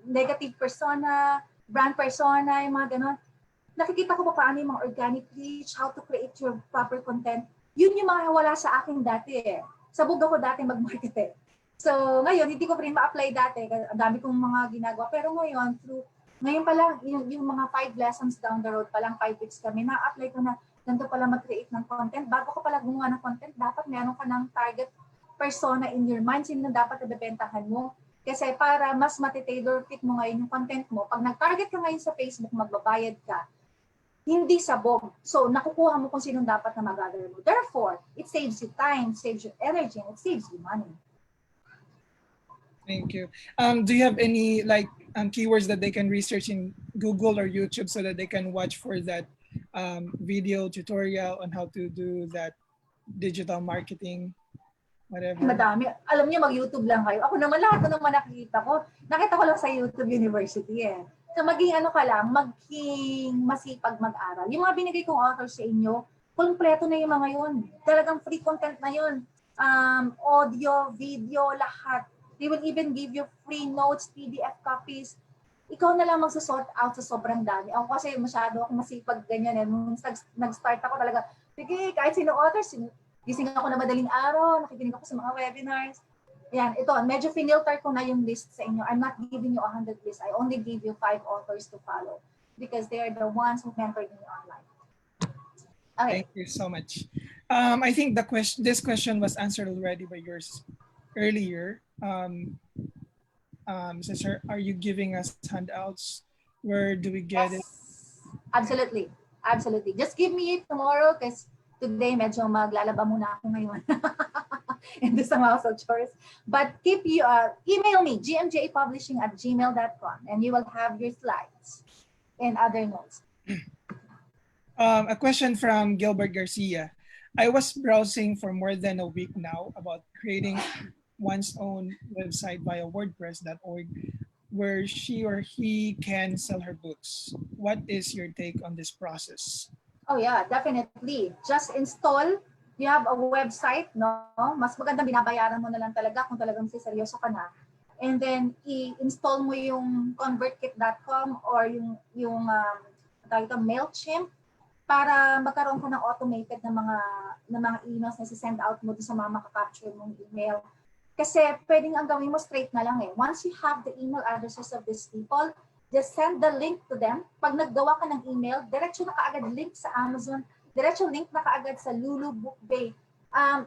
negative persona, brand persona, yung mga ganon. Nakikita ko pa paano yung mga organic reach, how to create your proper content. Yun yung mga wala sa akin dati eh. Sabog ako dati mag-market eh. So ngayon, hindi ko pa rin ma-apply dati. Ang dami kong mga ginagawa. Pero ngayon pa lang, yung mga 5 lessons down the road pa lang, 5 weeks kami, na-apply ko na ganito pala mag-create ng content. Bago ka pala gumawa ng content, dapat meron ka ng target persona in your mind. Sino dapat ibebentahan mo? Kasi para mas matitailor fit mo ngayon yung content mo, pag nag-target ka ngayon sa Facebook, magbabayad ka, hindi sabog. So, nakukuha mo kung sinong dapat na mag-gather mo. Therefore, it saves you time, saves you energy, and it saves you money. Thank you. Do you have any like keywords that they can research in Google or YouTube so that they can watch for that video tutorial on how to do that digital marketing, whatever? Madami. Alam niyo, mag-YouTube lang kayo. Ako naman, lahat na naman nakikita ko lang sa YouTube University eh. So maging ano ka lang, maging masipag mag-aral. Yung mga binigay kong authors sa inyo, kompleto na yung mga yun. Talagang free content na yun. Audio, video, lahat. They will even give you free notes, PDF copies. Ikaw na lang magsasort out sa sobrang dami. Ako kasi masyado ako masipag ganyan eh. Nung nag-start ako talaga, sige, kahit sino authors, gising ako na madaling araw, nakikinig ako sa mga webinars. Yan, ito, medyo finilter ko na yung list sa inyo. I'm not giving you 100 lists. I only give you 5 authors to follow because they are the ones who mentored me online. Okay. Thank you so much. I think this question was answered already by yours earlier. Sister, are you giving us handouts? Where do we get it? Absolutely. Absolutely. Just give me it tomorrow because today medyo maglalaba muna ako ngayon. And do some household chores. But email me, gmjapublishing@gmail.com, and you will have your slides and other notes. A question from Gilbert Garcia. I was browsing for more than a week now about creating one's own website via WordPress.org where she or he can sell her books. What is your take on this process? Oh yeah, definitely. Just install. You have a website, no? Mas magandang binabayaran mo na lang talaga kung talagang seryoso ka na. And then i-install mo yung convertkit.com or yung MailChimp para magkaroon ka ng automated na mga emails na send out mo sa mga makaka-capture mong email. Kasi pwedeng ang gawin mo straight na lang eh. Once you have the email addresses of these people, just send the link to them. Pag naggawa ka ng email, diretso na kaagad link sa Amazon, diretso link na kaagad sa Lulu Book Bay.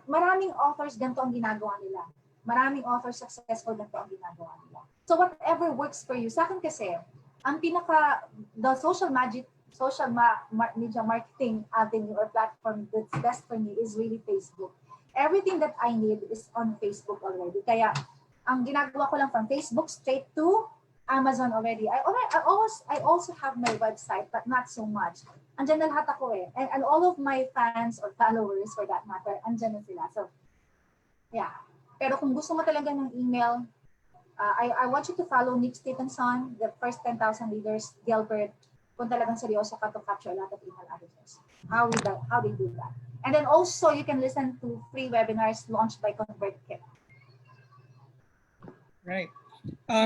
Maraming authors ganito ang ginagawa nila. Maraming authors successful ganito ang ginagawa nila. So whatever works for you. Sa akin kasi, the social media marketing avenue or platform that's best for me is really Facebook. Everything that I need is on Facebook already. Kaya ang ginagawa ko lang from Facebook straight to Amazon already. I also have my website, but not so much. Andyan na lahat ako eh. And all of my fans or followers for that matter, andyan na sila. So, yeah. Pero kung gusto mo talaga ng email, I want you to follow Nick Stephenson, the first 10,000 leaders, Gilbert, kung talagang seryoso ka to capture a lot of email addresses. How they do that. And then also, you can listen to free webinars launched by ConvertKit. Right.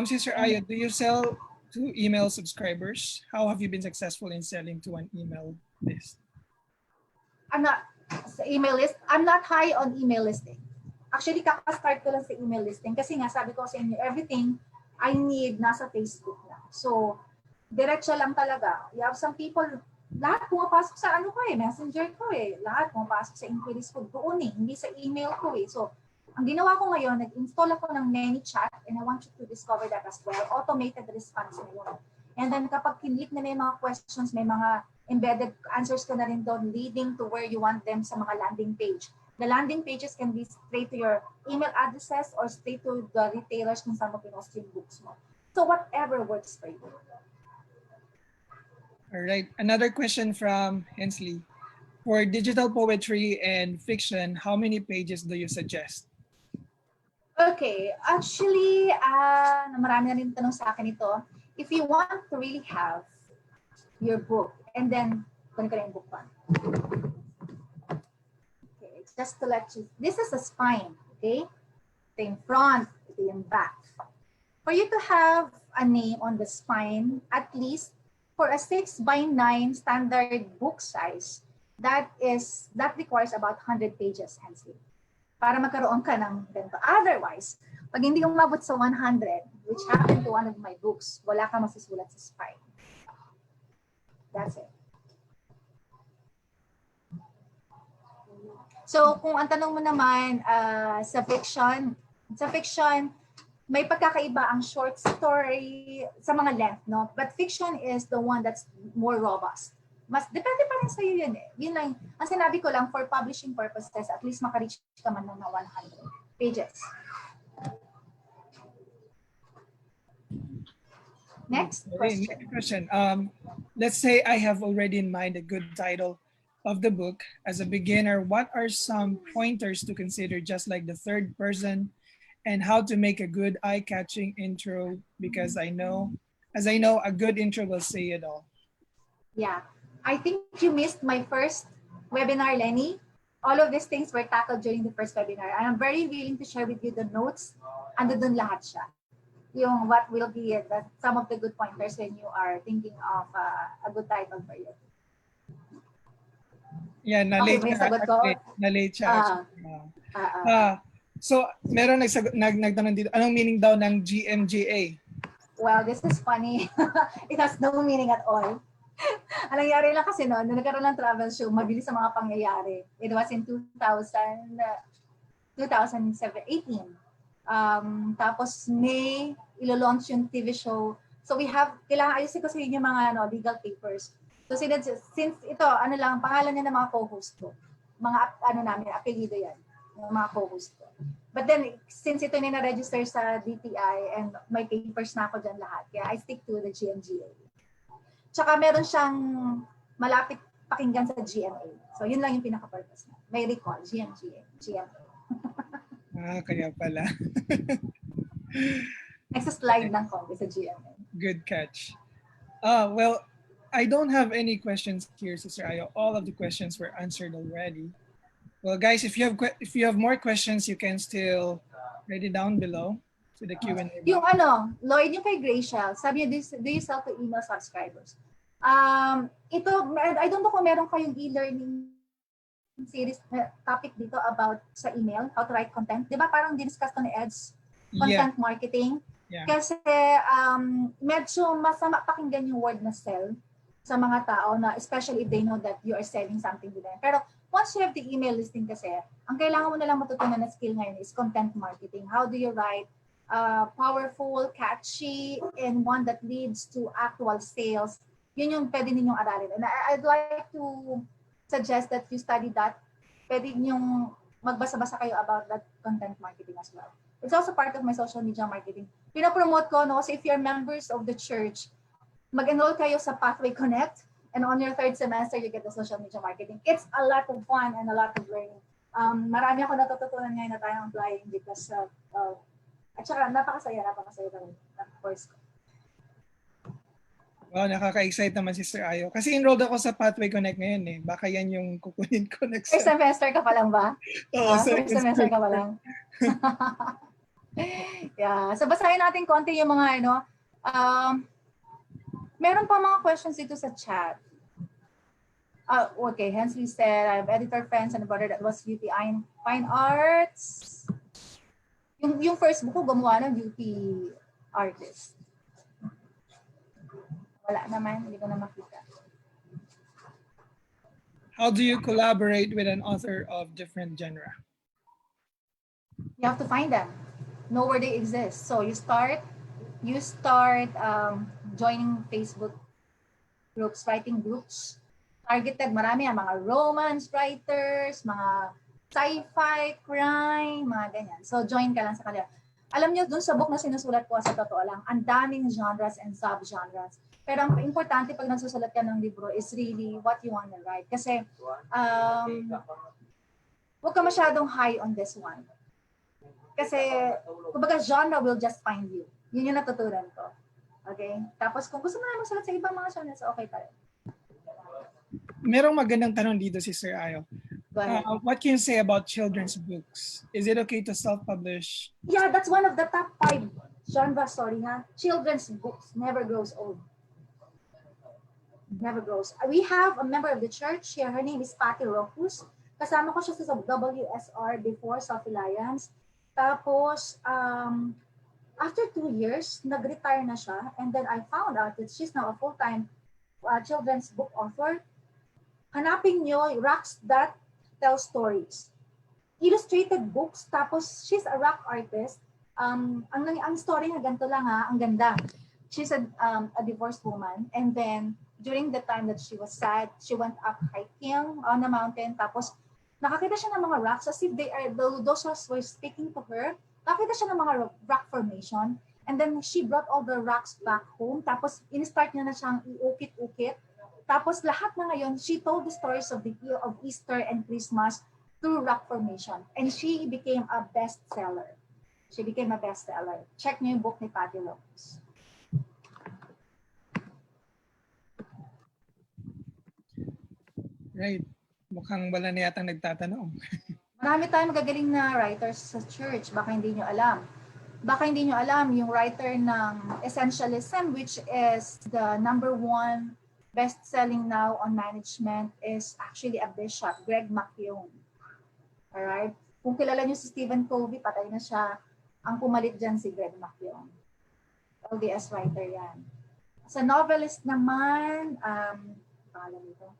Sister Aya, do you sell to email subscribers? How have you been successful in selling to an email list? I'm not sa email list. I'm not high on email listing. Actually, kaka-start ko lang sa email listing kasi nga sabi ko sa inyo, everything I need nasa Facebook na. So, diretso lang talaga. You have some people, lahat pumapasok sa messenger ko eh. Lahat pumapasok sa inquiries ko doon eh, hindi sa email ko eh. So, ang ginawa ko ngayon, nag-install ako ng ManyChat and I want you to discover that as well. Automated response na yun. And then kapag kinlik na yung mga questions, may mga embedded answers ka na rin doon leading to where you want them sa mga landing page. The landing pages can be straight to your email addresses or straight to the retailers kung saan mo pinost yung books mo. So whatever works for you. All right. Another question from Hensley. For digital poetry and fiction, how many pages do you suggest? Okay, actually, marami na rin tanong sa akin ito. If you want to really have your book, and then, kunin ko na yung book pa. Okay, just to let you, this is a spine, okay? Ito yung front, ito yung back. For you to have a name on the spine, at least for a 6x9 standard book size, that requires about 100 pages, Hensley, para magkaroon ka ng ganito. Otherwise, pag hindi umabot sa 100, which happened to one of my books, wala ka masusulat sa spine. That's it. So, kung ang tanong mo naman sa fiction, may pagkakaiba ang short story sa mga length, no? But fiction is the one that's more robust. Mas depende pa rin sa iyo yun eh. Yun lang. Ang sinabi ko lang, for publishing purposes, at least maka-reach ka man ng 100 pages. Next Okay, question. next question. Let's say I have already in mind a good title of the book. As a beginner, what are some pointers to consider, just like the third person, and how to make a good eye-catching intro? Because I know, a good intro will say it all. Yeah. I think you missed my first webinar, Lenny. All of these things were tackled during the first webinar. And I'm very willing to share with you the notes. Ando dun lahat siya. Yung what will be some of the good pointers when you are thinking of a good title for you. Yeah, na-late may siya. sagot ko? Na-late siya. So, meron nagtanong dito, anong meaning daw ng GMGA? Well, this is funny. It has no meaning at all. Ang nangyari lang kasi noon, nung nagkaroon ng travel show, mabilis sa mga pangyayari. It was in 2018. Tapos May, ilo-launch yung TV show. So we have, kailangan ayusin ko sa inyo mga legal papers. So since ito, pangalan niya ng mga co-host ko. Mga namin, apelido yan. Ng mga co-host ko. But then, since ito na-register sa DTI and may papers na ako dyan lahat, kaya I stick to the GMGA. Tsaka meron siyang malapit pakinggan sa GMA. So yun lang yung pinaka-purpose na. May recall, GMGA, GMA. Kaya pala. Next slide ng konti sa GMA. Good catch. Well, I don't have any questions here, Sister Ayo. All of the questions were answered already. Well, guys, if you have more questions, you can still write it down below to the Q&A box. Yung Lloyd, yung kay Gracia, sabi niya, do you sell to email subscribers? Ito, I don't know kung meron kayong e-learning series topic dito about sa email, how to write content. Di ba parang diniscuss to ni Ed's content marketing? Yeah. Kasi medyo masama pakinggan yung word na sell sa mga tao, na especially if they know that you are selling something to them. Pero once you have the email listing kasi, ang kailangan mo na lang matutunan na skill ngayon is content marketing. How do you write powerful, catchy, and one that leads to actual sales? Yun yung pwede ninyong aralin. And I'd like to suggest that you study that. Pwede ninyong magbasa-basa kayo about that content marketing as well. It's also part of my social media marketing. Pinopromote ko, kasi if you're members of the church, mag-enroll kayo sa Pathway Connect, and on your third semester, you get the social media marketing. It's a lot of fun and a lot of learning. Marami ako natututunan ngayon na tayong applying because at saka napakasaya ng course ko. Wow, nakaka-excite naman Sister Ayo. Kasi enrolled ako sa Pathway Connect ngayon eh. Baka yan yung kukunin ko next First semester ka pa lang ba? First semester ka pa lang. Yeah. So basahin natin konti yung mga meron pa mga questions dito sa chat. Okay, Hensley said, I have editor friends and a brother that was UP Fine Arts. Yung first book ko gumawa ng UP artist. Wala naman, hindi ko na makita. How do you collaborate with an author of different genre? You have to find them. Know where they exist. So you start joining Facebook groups, writing groups. Targeted, marami mga romance writers, mga sci-fi, crime, mga ganyan. So join ka lang sa kanila. Alam niyo, dun sa book na sinusulat ko, sa totoo lang, ang daming genres and sub-genres. Pero ang importante pag nagsusulat ka ng libro is really what you want to write. Kasi huwag ka masyadong high on this one. Kasi, kumbaga, genre will just find you. Yun yung natutunan ko. Okay? Tapos kung gusto mo na magsulat sa ibang mga genres, okay pa rin. Merong magandang tanong dito, Sister Ayo. What can you say about children's books? Is it okay to self-publish? Yeah, that's one of the top 5 genres, Children's books never grows old. Never grows. We have a member of the church here. Her name is Patty Rocus. Kasama ko siya sa WSR before, South Alliance. Tapos, after 2 years, nag-retire na siya. And then I found out that she's now a full-time children's book author. Hanapin nyo, Rocks That Tell Stories. Illustrated books, tapos she's a rock artist. ang story nga ganito lang ha, ang ganda. She's a divorced woman, and then during the time that she was sad, she went up hiking on a mountain, tapos nakakita siya ng mga rocks as if those rocks were speaking to her. Nakakita siya ng mga rock formation, and then she brought all the rocks back home, tapos in-start niya na siyang iukit-ukit. Tapos lahat na ngayon, she told the stories of Easter and Christmas through rock formation, and she became a bestseller. Check niyo yung book ni Patty Lopez. Right. Mukhang wala na yatang nagtatanong. Marami tayong magagaling na writers sa church. Baka hindi nyo alam yung writer ng Essentialism, which is the #1 best-selling now on management, is actually a bishop, Greg McKeown. Alright? Kung kilala nyo si Stephen Covey, patay na siya. Ang pumalit dyan si Greg McKeown. LDS writer yan. Sa novelist naman, pangalan nito,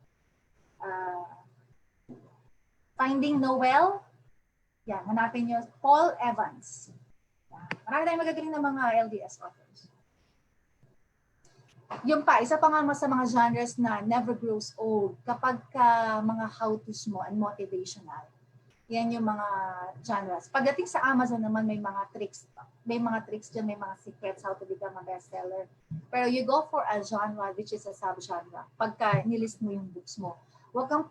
Finding Noel. Yan, hanapin nyo. Paul Evans. Yan. Marami tayong magagaling na mga LDS authors. Yung pa, isa pa nga sa mga genres na never grows old kapag mga how-tos mo and motivational. Yan yung mga genres. Pagdating sa Amazon naman, may mga tricks. May mga tricks dyan, may mga secrets how to become a bestseller. Pero you go for a genre which is a subgenre. Pagka nilist mo yung books mo. Wag kang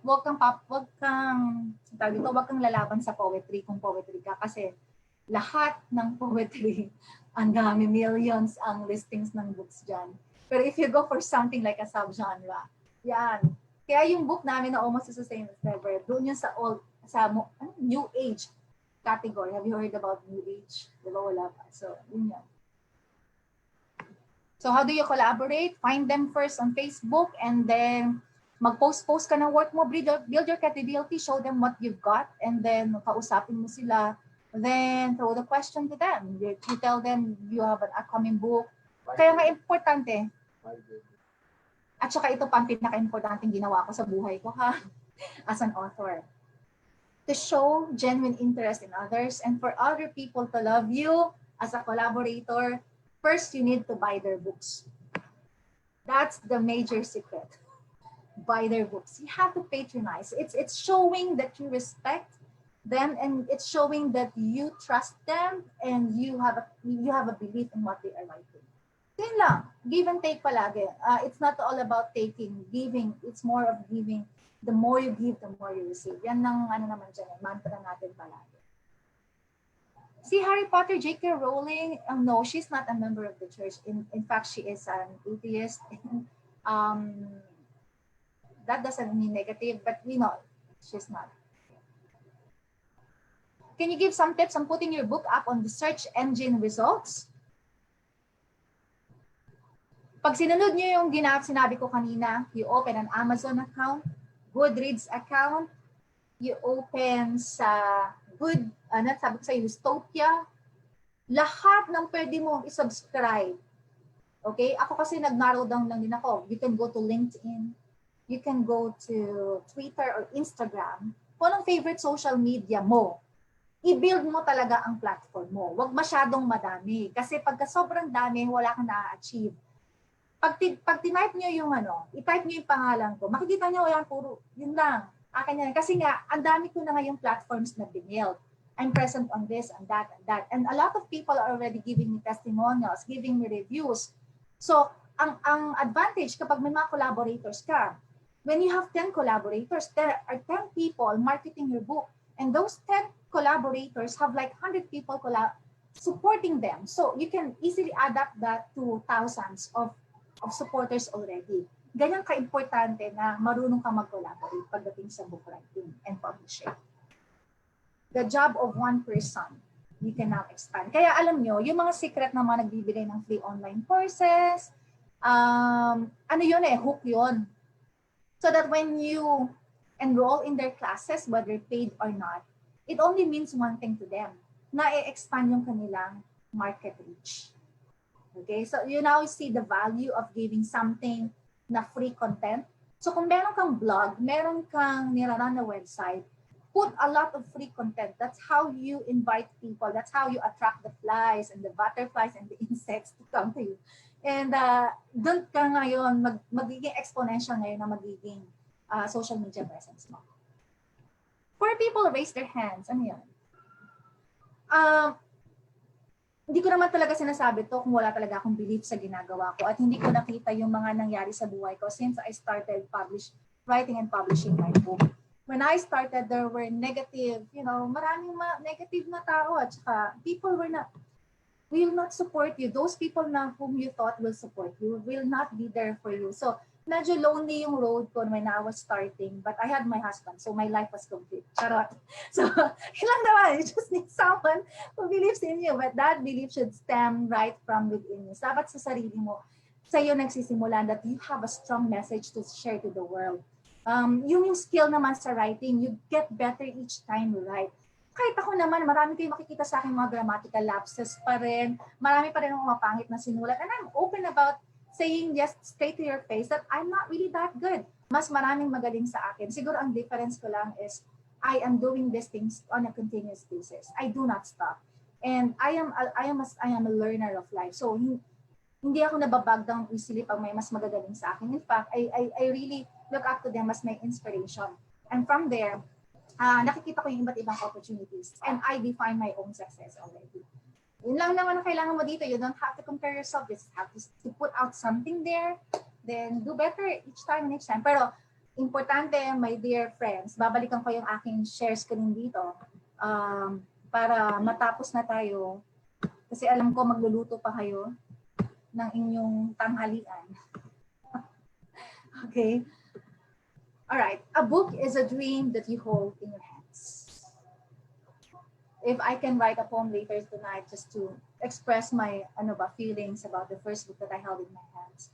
lalaban sa poetry kung poetry ka, kasi lahat ng poetry, ang dami, millions ang listings ng books dyan. Pero if you go for something like a subgenre, yan. Kaya yung book namin na Almost the Same as Ever, doon yun sa New Age category. Have you heard about New Age? Diba wala pa? So, yun yan. So how do you collaborate? Find them first on Facebook, and then mag-post ka ng work mo, build your credibility, show them what you've got, and then kausapin mo sila. Then throw the question to them. You tell them you have an upcoming book. Kaya nga importante. At saka ito pa ang pinaka-importanting ginawa ko sa buhay ko as an author. To show genuine interest in others and for other people to love you as a collaborator, first you need to buy their books. That's the major secret. Buy their books. You have to patronize. It's showing that you respect them, and it's showing that you trust them and you have a belief in what they are writing. Yun lang. Give and take palagi. It's not all about taking, giving. It's more of giving. The more you give, the more you receive. Yan ang naman dyan, mantra natin palagi. See Harry Potter, J.K. Rowling, no, she's not a member of the church. In fact, she is an atheist. That doesn't mean negative, but we know she's not. Can you give some tips on putting your book up on the search engine results? Pag sinunod nyo yung sinabi ko kanina, you open an Amazon account, Goodreads account, you open sa sabi ko sa Utopia, lahat ng pwede mong isubscribe. Okay? Ako kasi nag-narrow down lang din ako. You can go to LinkedIn, you can go to Twitter or Instagram. Kung anong favorite social media mo, i-build mo talaga ang platform mo. Huwag masyadong madami. Kasi pagka sobrang dami, wala kang na-achieve. Pag tinype nyo yung i-type nyo yung pangalan ko, makikita nyo yan, puro, yun lang. Akin yan. Kasi nga, ang dami ko na ngayong platforms na binild. I'm present on this and that and that. And a lot of people are already giving me testimonials, giving me reviews. So, ang advantage kapag may mga collaborators ka, when you have 10 collaborators, there are 10 people marketing your book. And those 10 collaborators have like 100 people supporting them. So, you can easily adapt that to thousands of supporters already. Ganyan ka-importante na marunong ka mag-collaborate pagdating sa book writing and publishing. The job of one person, you can now expand. Kaya alam nyo, yung mga secret na mga nagbibigay ng free online courses, hook yun. So that when you enroll in their classes, whether paid or not, it only means one thing to them, na i-expand yung kanilang market reach. Okay, so you now see the value of giving something na free content. So kung meron kang blog, meron kang niraran na website, put a lot of free content. That's how you invite people. That's how you attract the flies and the butterflies and the insects to come to you. And doon ka ngayon, magiging exponential ngayon na magiging social media presence mo. For people raise their hands, ano yan? Hindi ko naman talaga sinasabi to kung wala talaga akong belief sa ginagawa ko at hindi ko nakita yung mga nangyari sa buhay ko since I started writing and publishing my book. When I started, there were negative, maraming negative na tao at saka people will not support you. Those people na whom you thought will support you will not be there for you. So, medyo lonely yung road ko when I was starting, but I had my husband, so my life was complete. Charot. So, kailang naman, you just need someone who believes in you, but that belief should stem right from within you. Dapat sa sarili mo, sa iyo nagsisimulan that you have a strong message to share to the world. Yung skill naman sa writing, you get better each time you write. Kahit ako naman, marami kayong makikita sa akin mga grammatical lapses pa rin. Marami pa rin akong mapangit na sinulat. And I'm open about saying yes straight to your face that I'm not really that good. Mas maraming magaling sa akin. Siguro ang difference ko lang is I am doing these things on a continuous basis. I do not stop. And I am a learner of life. So hindi ako nababag down easily pag may mas magagaling sa akin. In fact, I really look up to them as my inspiration. And from there, nakikita ko yung iba't ibang opportunities. And I define my own success already. Yun lang naman ang kailangan mo dito. You don't have to compare yourself. You just have to put out something there. Then do better each time and each time. Pero importante, my dear friends, babalikan ko yung aking shares ko din dito para matapos na tayo. Kasi alam ko magluluto pa kayo ng inyong tanghalian. Okay? All right. A book is a dream that you hold in your hands. If I can write a poem later tonight just to express my feelings about the first book that I held in my hands.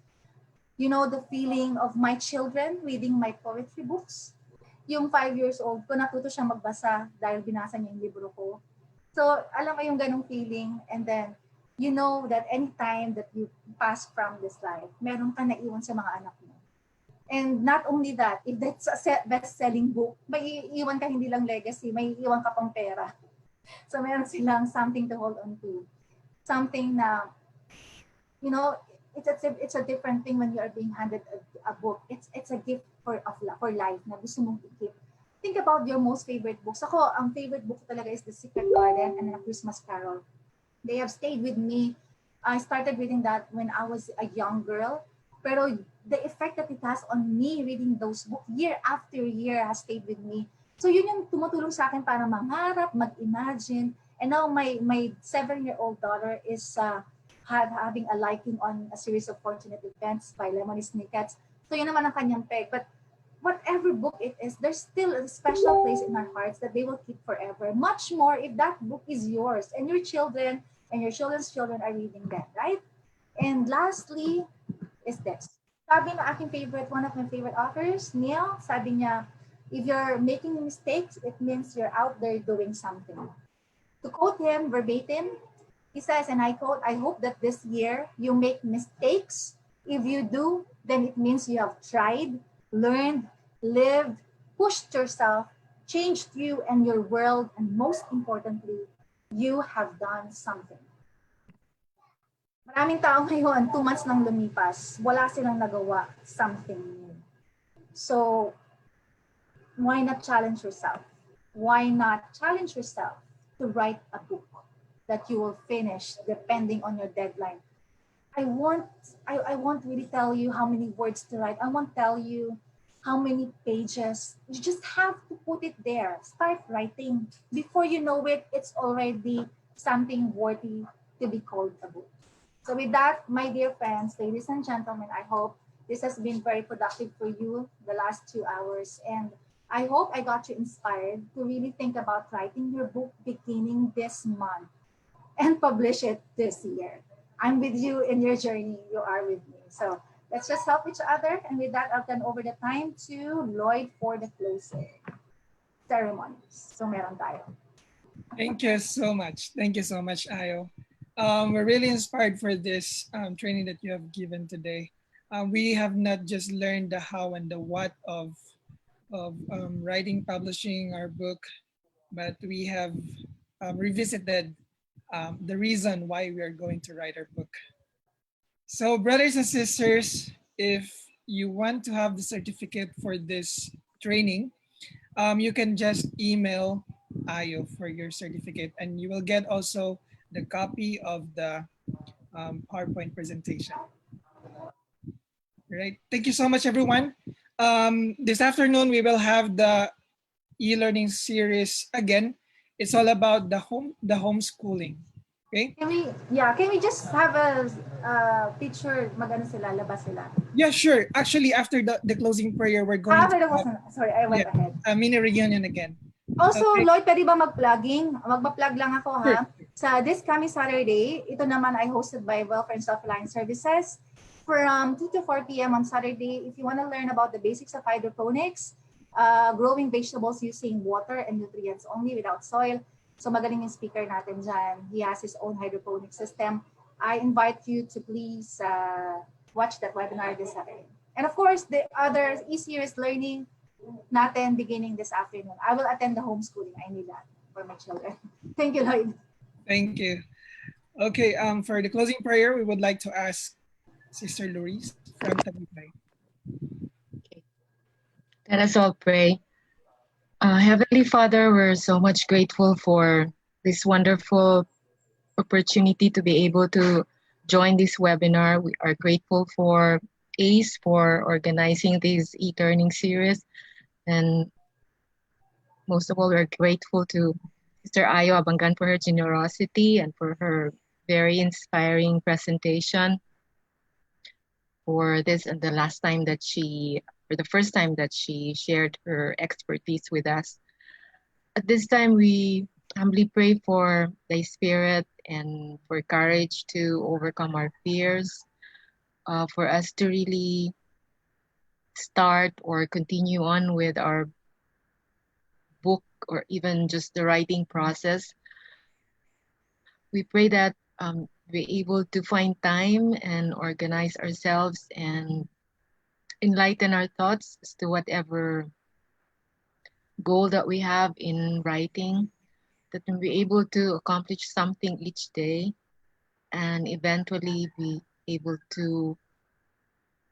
You know the feeling of my children reading my poetry books? Yung 5 years old ko, natuto siya magbasa dahil binasa niya yung libro ko. So, alam mo yung ganong feeling, and then you know that anytime that you pass from this life, meron ka naiwan sa mga anak mo. And not only that, if that's a best-selling book, may iiwan ka hindi lang legacy, may iiwan ka pang pera. So meron silang something to hold on to. Something na, it's a different thing when you are being handed a book. It's a gift for life na gusto mong i-keep. Think about your most favorite books. Ako, ang favorite book talaga is The Secret Garden and A Christmas Carol. They have stayed with me. I started reading that when I was a young girl. Pero the effect that it has on me reading those books year after year has stayed with me. So yun yung tumutulong sa akin para mangarap, mag-imagine. And now my 7-year-old daughter is having a liking on a series of Fortunate Events by Lemony Snickets. So yun naman ang kanyang peg. But whatever book it is, there's still a special place in our hearts that they will keep forever. Much more if that book is yours and your children and your children's children are reading that, right? And lastly, is this. Sabi na aking one of my favorite authors, Neil, sabi niya, if you're making mistakes, it means you're out there doing something. To quote him verbatim, he says, and I quote, I hope that this year you make mistakes. If you do, then it means you have tried, learned, lived, pushed yourself, changed you and your world, and most importantly, you have done something. Maraming tao ngayon, 2 months nang lumipas, wala silang nagawa something new. So, why not challenge yourself? Why not challenge yourself to write a book that you will finish depending on your deadline? I won't really tell you how many words to write. I won't tell you how many pages. You just have to put it there. Start writing. Before you know it, it's already something worthy to be called a book. So with that, my dear friends, ladies and gentlemen, I hope this has been very productive for you the last 2 hours. And I hope I got you inspired to really think about writing your book beginning this month and publish it this year. I'm with you in your journey. You are with me. So let's just help each other. And with that, I'll turn over the time to Lloyd for the closing ceremonies. So meron tayo. Thank you so much. Thank you so much, Ayo. We're really inspired for this training that you have given today. We have not just learned the how and the what of of writing, publishing our book, but we have revisited the reason why we are going to write our book. So, brothers and sisters, if you want to have the certificate for this training, you can just email Ayo for your certificate, and you will get also the copy of the PowerPoint presentation. Right. Thank you so much, everyone. This afternoon, we will have the e-learning series again. It's all about the homeschooling. Okay. Can we just have a picture, magano sila, labas sila? Yeah, sure. Actually, after the closing prayer, we're going After to the sorry, I went ahead. a mini reunion again. Also, Okay. Lloyd, pwede ba mag-plugging? Magpa-plug lang ako, Sure. ha? Sa this coming Saturday, ito naman ay hosted by Welfare and Self-Reliance Services from 2 to 4 p.m. on Saturday. If you want to learn about the basics of hydroponics, growing vegetables using water and nutrients only without soil. So magaling yung speaker natin dyan. He has his own hydroponic system. I invite you to please watch that webinar this Saturday. And of course, the other e-series learning natin beginning this afternoon. I will attend the homeschooling. I need that for my children. Thank you, Lloyd. Thank you. Okay, for the closing prayer, we would like to ask Sister Louise from Tagumpay. Let us all pray. Heavenly Father, we're so much grateful for this wonderful opportunity to be able to join this webinar. We are grateful for ACE for organizing this e-learning series. And most of all, we're grateful to Sister Ayo Abangan for her generosity and for her very inspiring presentation for this and the first time that she shared her expertise with us. At this time, we humbly pray for thy spirit and for courage to overcome our fears, for us to really start or continue on with our book or even just the writing process. We pray that we're able to find time and organize ourselves and enlighten our thoughts as to whatever goal that we have in writing, that we'll be able to accomplish something each day and eventually be able to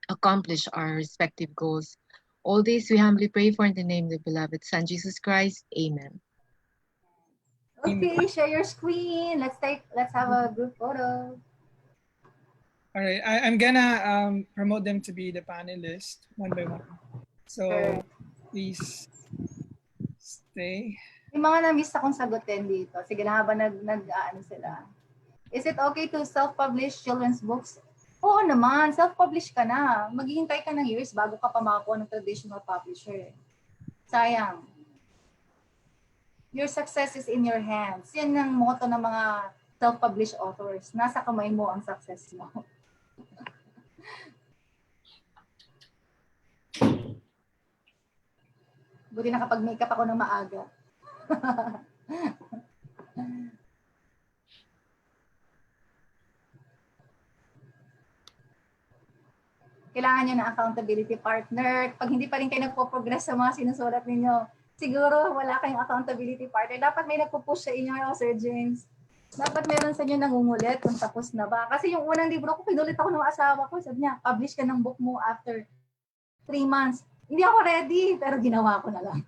accomplish our respective goals. All this we humbly pray for in the name of the beloved Son, Jesus Christ. Amen. Okay, share your screen. Let's have a group photo. All right, I'm gonna promote them to be the panelists one by one. So Sure. please stay. Yung mga na-miss akong sagutin dito. Sige na, habang ano sila. Is it okay to self-publish children's books? Oo naman, self-publish ka na. Maghihintay ka ng years bago ka pa makakuha ng traditional publisher. Sayang. Your success is in your hands. Yan ang motto ng mga self-published authors. Nasa kamay mo ang success mo. Buti nakapag-makeup ako ng maaga. Kailangan nyo ng accountability partner. Pag hindi pa rin kayo nagpo-progress sa mga sinusulat ninyo, siguro wala kayong accountability partner. Dapat may nagpo-push sa inyo, Sir James. Dapat meron sa inyo nangungulit kung tapos na ba. Kasi yung unang libro ko, pinulit ako ng asawa ko. Sabi niya, publish ka ng book mo after 3 months. Hindi ako ready, pero ginawa ko na lang.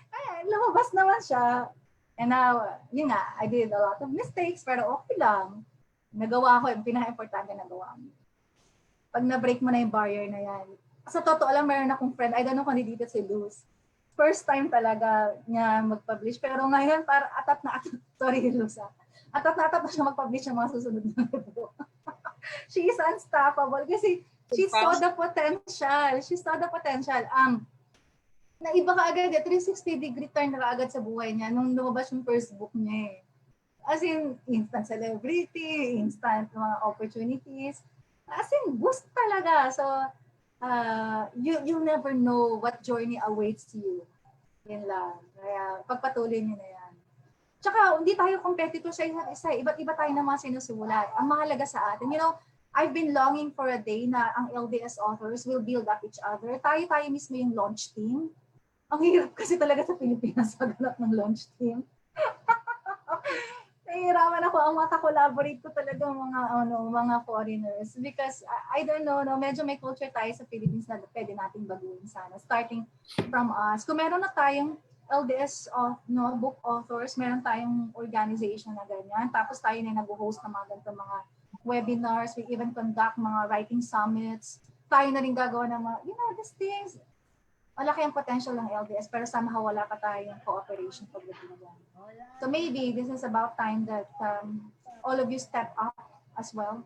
Ay, lumabas naman siya. And now, yun nga, I did a lot of mistakes, pero okay lang. Nagawa ko, yung pinaka-importante nagawa mo. Pag na-break mo na yung barrier na yan. Sa totoo lang, meron akong friend, I don't know kung dito si Luz. First time talaga niya mag-publish. Pero ngayon, atat na atat. Sorry, Luz. Atat na siya mag-publish ng mga susunod na libro. She is unstoppable kasi she saw the potential. She saw the potential. Naiba ka agad, 360-degree turn na agad sa buhay niya nung lumabas yung first book niya eh. As in, instant celebrity, instant mga opportunities. As in, boost talaga. So, you never know what journey awaits you. Yan lang. Kaya, pagpatuloy niyo na yan. Tsaka, hindi tayo competitor sa isa't isa. Iba't iba tayo ng mga sinusimulat. Ang mahalaga sa atin, I've been longing for a day na ang LDS authors will build up each other. Tayo mismo yung launch team. Ang hirap kasi talaga sa Pilipinas maghanap ng launch team. Nahihirapan ako ang maka-collaborate ko talaga mga foreigners because I don't know, no, medyo may culture tayo sa Philippines na pwede nating baguhin sana. Starting from us. Kung meron na tayong LDS book authors, meron tayong organization na ganyan. Tapos tayo na nag-host ng mga ganito mga webinars. We even conduct mga writing summits. Tayo na rin gagawa ng mga, these things. Malaki ang potential ng LDS pero somehow wala pa tayong cooperation pagdating na. So maybe this is about time that all of you step up as well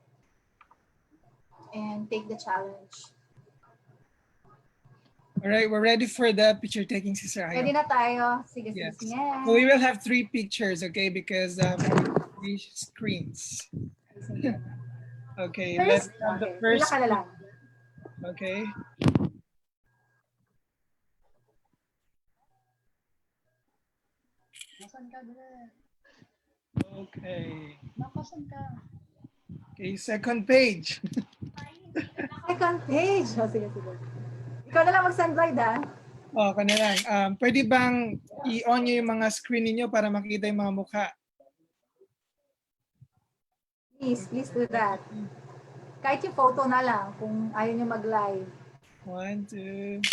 and take the challenge. All right, we're ready for the picture taking, Sister Ayo. Ready na tayo. Sige, Yes. sige. Yeah. So we will have 3 pictures, okay? Because 3 screens. Okay, let's have the first. Pila ka na lang. Okay. Okay. Okay, second page. Second page. Oh, sige. Ikaw na lang mag-sandride, ha? Oh, na lang. Pwede bang i-on nyo yung mga screen niyo para makita yung mga mukha? Please do that. Kahit yung photo na lang kung ayaw nyo mag-live. 1, 2.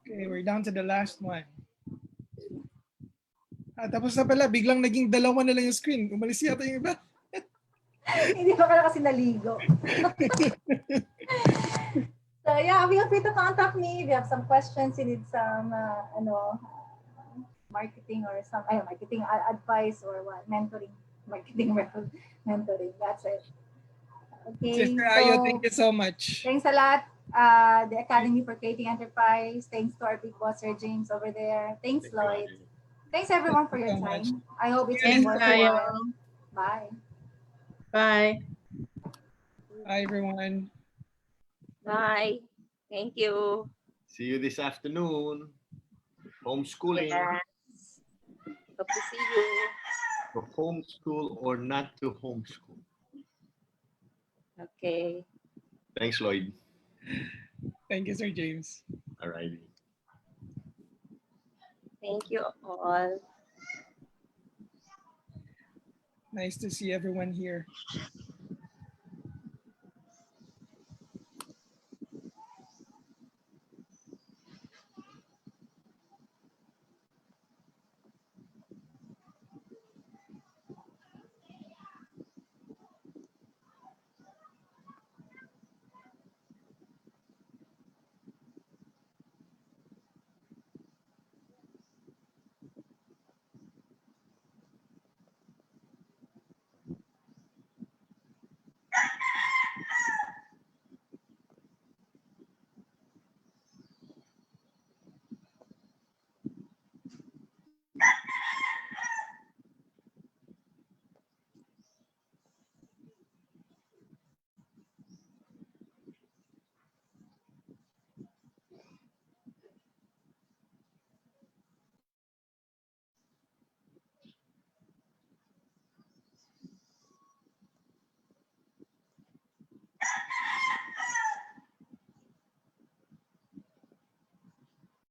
Okay, we're down to the last one. Tapos na pala, biglang naging 2 na lang yung screen. Umalis yata yung iba. Hindi pa ka kasi naligo. So yeah, feel free to contact me if you have some questions, you need some marketing or some marketing advice or what, mentoring, mentoring. That's it. Okay. Sister Ayo, thank you so much. Thanks a lot, the Academy for Creating Enterprise. Thanks to our big boss, Sir James over there. Thanks, Lloyd. Thanks everyone for your time. I hope it's been worthwhile. Bye. Bye. Bye, everyone. Bye. Thank you. See you this afternoon. Homeschooling. Yes. Hope to see you. To homeschool or not to homeschool. Okay. Thanks, Lloyd. Thank you, Sir James. All righty. Thank you all. Nice to see everyone here.